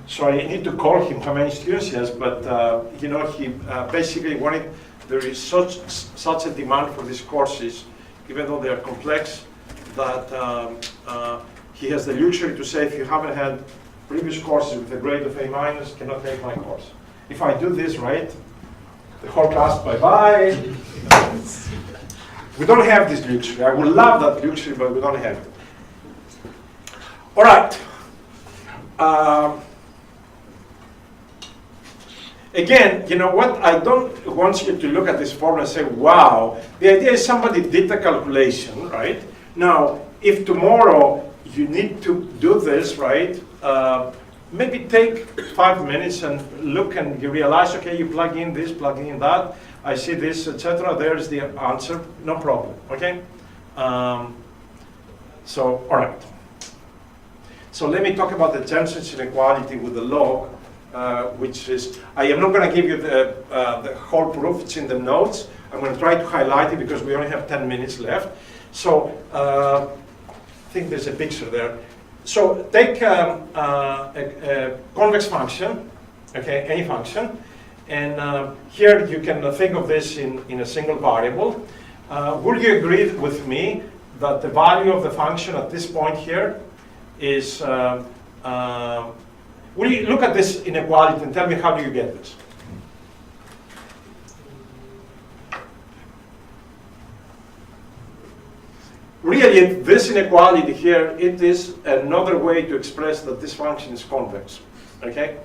So I need to call him how many students he has, but you know, he basically wanted, there is such a demand for these courses, even though they are complex, that he has the luxury to say, if you haven't had previous courses with a grade of A-, cannot take my course. If I do this right, the whole class, bye-bye. We don't have this luxury. I would love that luxury, but we don't have it. All right. again, you know what? I don't want you to look at this formula and say, wow. The idea is somebody did the calculation, right? Now, if tomorrow you need to do this, right? Maybe take 5 minutes and look, and you realize, okay, you plug in this, plug in that, I see this, etc. There's the answer, no problem, okay? So, all right. So let me talk about the Jensen's inequality with the log, which is, I am not going to give you the whole proof, it's in the notes. I'm going to try to highlight it because we only have 10 minutes left. So, I think there's a picture there. So take a convex function, okay, any function, and here you can think of this in a single variable. Would you agree with me that the value of the function at this point here is, will you look at this inequality and tell me how do you get this? Really, this inequality here, it is another way to express that this function is convex, okay?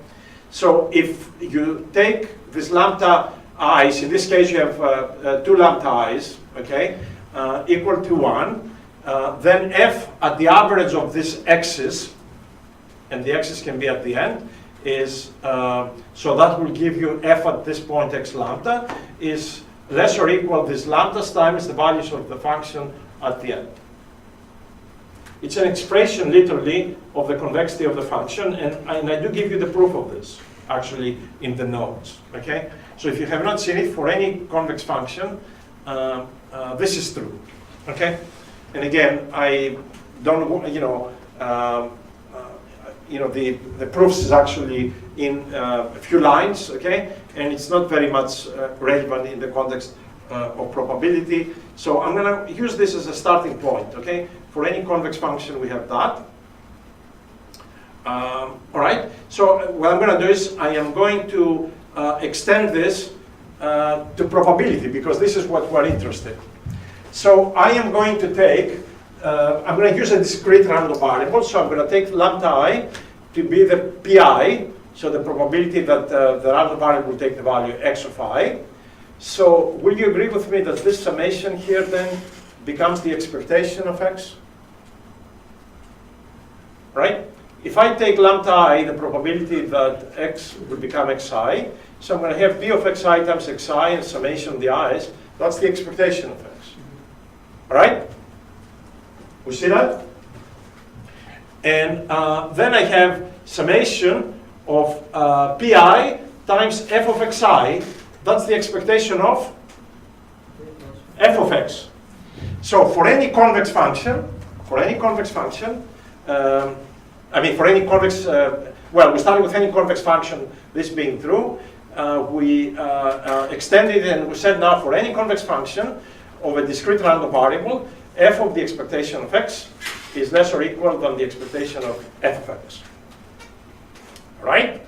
So if you take this lambda i's, in this case you have 2 lambda i's, okay, equal to 1, then f at the average of these x's, and the x's can be at the end, is, so that will give you f at this point x lambda, is less or equal this lambdas times the values of the function at the end. It's an expression, literally, of the convexity of the function, and I do give you the proof of this, actually, in the notes, okay? So if you have not seen it, for any convex function, this is true, okay? And again, I don't, the proofs is actually in a few lines, okay? And it's not very much relevant in the context of probability. So I'm going to use this as a starting point, okay? For any convex function, we have that. All right, so what I'm going to do is I am going to extend this to probability, because this is what we're interested in. So I am going to take, I'm going to use a discrete random variable, so I'm going to take lambda I to be the pi, so the probability that the random variable will take the value x of I. So will you agree with me that this summation here then becomes the expectation of x? Right? If I take lambda I, the probability that x will become xi, so I'm going to have p of xi times xi and summation of the i's, that's the expectation of x. All right? We see that? And then I have summation of pi times f of xi, that's the expectation of f of x. So for any convex function, for any convex function, well, we started with any convex function, this being true. We extended and we said now for any convex function of a discrete random variable, f of the expectation of x is less or equal than the expectation of f of x. All right?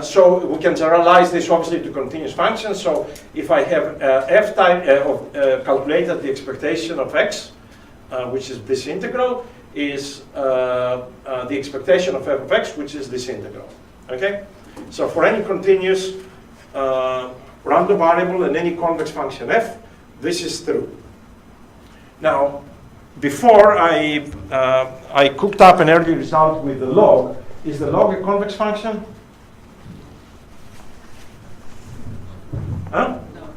So we can generalize this obviously to continuous functions. So if I have f time calculated the expectation of x, which is this integral, is the expectation of f of x, which is this integral. Okay? So for any continuous random variable and any convex function f, this is true. Now, before I cooked up an early result with the log. Is the log a convex function? Huh? No.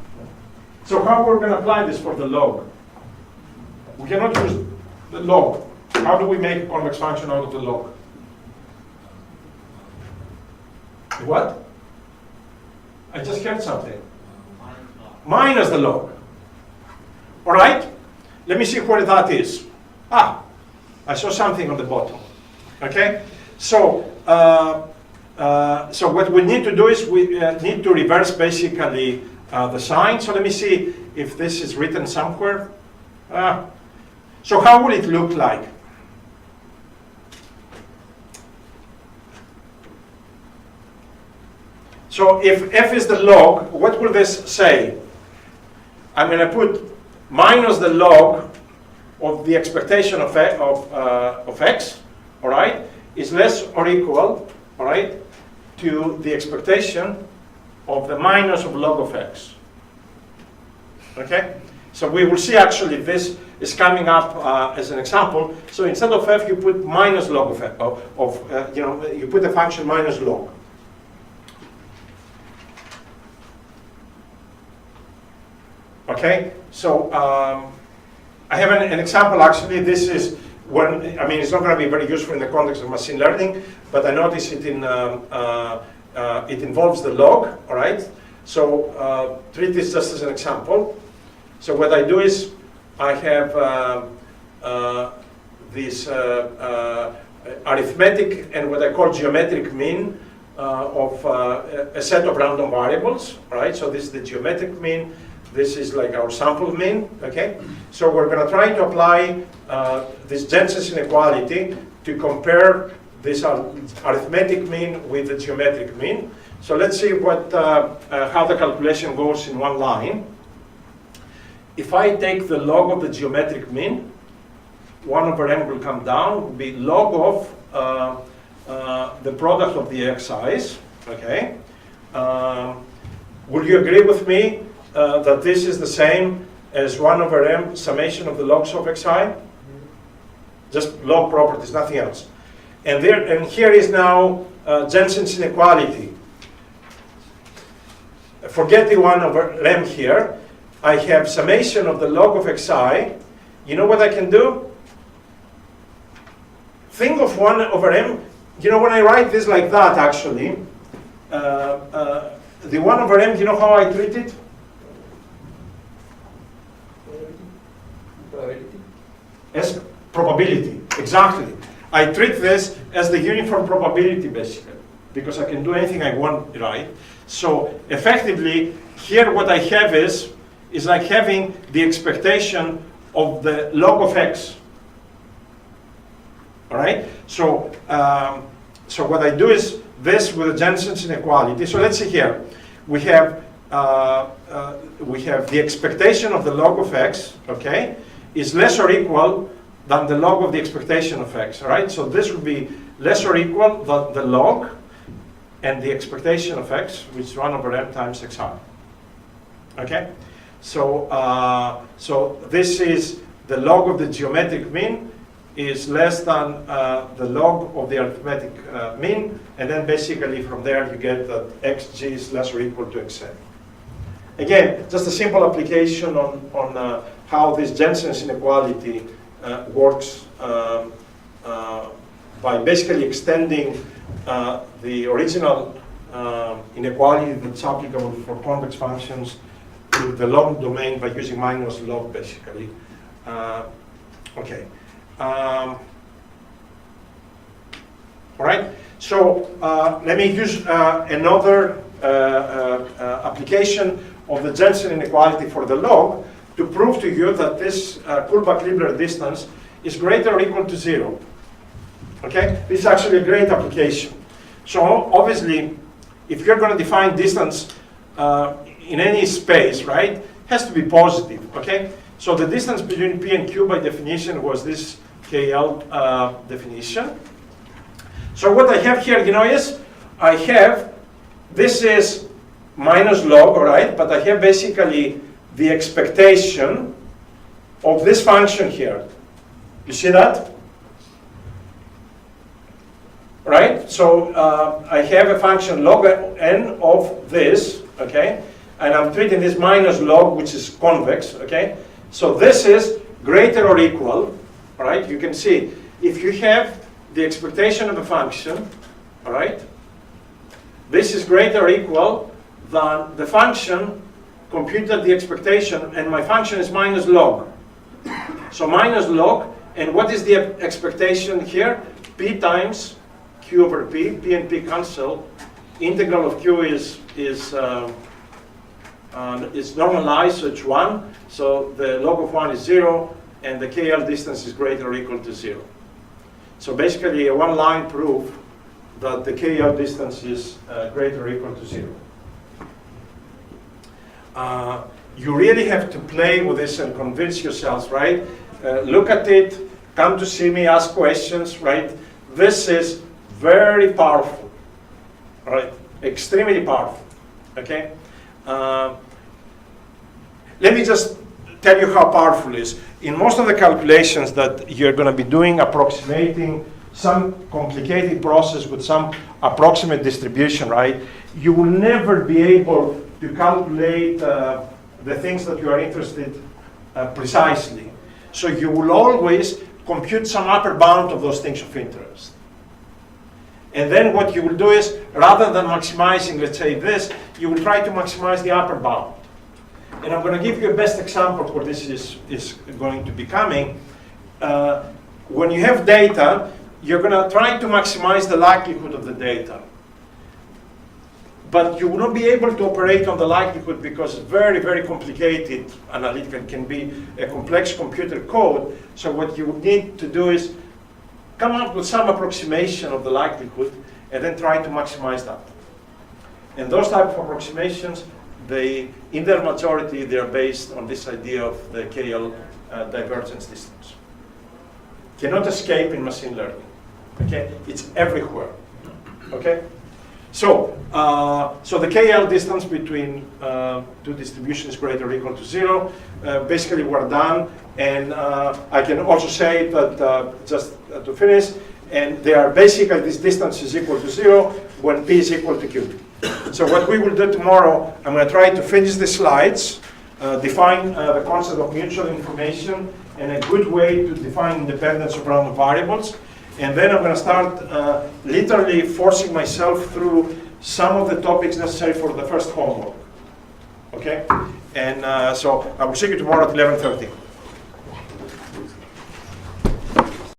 So how we're going to apply this for the log? We cannot use the log. How do we make a convex function out of the log? What? I just heard something. Minus the log. All right? Let me see where that is. Ah, I saw something on the bottom. Okay? So, so what we need to do is we need to reverse basically the sign. So let me see if this is written somewhere. So how will it look like? So if f is the log, what will this say? I'm going to put minus the log of the expectation of x, all right, is less or equal, all right, to the expectation of the minus of log of x. Okay? So we will see actually this is coming up as an example. So instead of f, you put minus log of f, you put the function minus log. Okay? So I have an example actually. This is when, it's not going to be very useful in the context of machine learning, but I notice it in it involves the log, all right? So treat this just as an example. So what I do is I have this arithmetic and what I call geometric mean of a set of random variables, right? So this is the geometric mean. This is like our sample mean, okay? So we're going to try to apply this Jensen's inequality to compare this arithmetic mean with the geometric mean. So let's see what how the calculation goes in one line. If I take the log of the geometric mean, 1 over n will come down, will be log of the product of the xi's, okay? Will you agree with me that this is the same as 1 over m summation of the logs of xi? Just log properties, nothing else. And here is now Jensen's inequality. Forget the 1 over m here. I have summation of the log of xi. You know what I can do? Think of 1 over m. You know, when I write this like that, actually, the 1 over m, you know how I treat it? As probability, exactly. I treat this as the uniform probability, basically, because I can do anything I want, right? So effectively, here what I have is like having the expectation of the log of x. All right? So, so what I do is this with the Jensen's inequality. So let's see here. We have the expectation of the log of x, okay, is less or equal than the log of the expectation of x, all right? So this would be less or equal than the log and the expectation of x, which is 1 over m times xi. Okay? So, so this is the log of the geometric mean is less than the log of the arithmetic mean, and then basically from there you get that xg is less or equal to xn. Again, just a simple application on how this Jensen's inequality works by basically extending the original inequality that's applicable for convex functions to the log domain by using minus log, basically. Okay. All right. So let me use another application of the Jensen inequality for the log to prove to you that this Kullback-Leibler distance is greater or equal to 0. Okay? This is actually a great application. So obviously, if you're going to define distance in any space, right, it has to be positive. Okay? So the distance between P and Q by definition was this KL definition. So what I have here, you know, is I have, this is minus log, all right, but I have basically the expectation of this function here. You see that? Right? So I have a function log n of this, okay? And I'm treating this minus log, which is convex, okay? So this is greater or equal, all right? You can see, if you have the expectation of a function, all right? This is greater or equal than the function computed the expectation, and my function is minus log. So minus log, and what is the expectation here? P times Q over P. P and P cancel. Integral of Q is normalized, so it's 1. So the log of 1 is 0, and the KL distance is greater or equal to 0. So basically a one-line proof that the KL distance is greater or equal to 0. You really have to play with this and convince yourselves, right? Look at it, come to see me, ask questions, right? This is very powerful. all right? Extremely powerful, okay? Let me just tell you how powerful it is. In most of the calculations that you're going to be doing, approximating some complicated process with some approximate distribution, right? You will never be able to calculate the things that you are interested precisely. So you will always compute some upper bound of those things of interest. And then what you will do is, rather than maximizing, let's say this, you will try to maximize the upper bound. And I'm going to give you a best example where this is going to be coming. When you have data, you're going to try to maximize the likelihood of the data. But you will not be able to operate on the likelihood because it's very, very complicated analytical. It can be a complex computer code. So what you would need to do is come up with some approximation of the likelihood and then try to maximize that. And those type of approximations, in their majority, they are based on this idea of the KL divergence distance. Cannot escape in machine learning. Okay, it's everywhere. Okay, so the KL distance between two distributions is greater or equal to 0. Basically, we're done, and I can also say that just to finish, and they are basically this distance is equal to 0 when p is equal to q. So what we will do tomorrow, I'm going to try to finish the slides, define the concept of mutual information, and a good way to define independence of random variables. And then I'm going to start literally forcing myself through some of the topics necessary for the first homework. Okay? And so I will see you tomorrow at 11:30.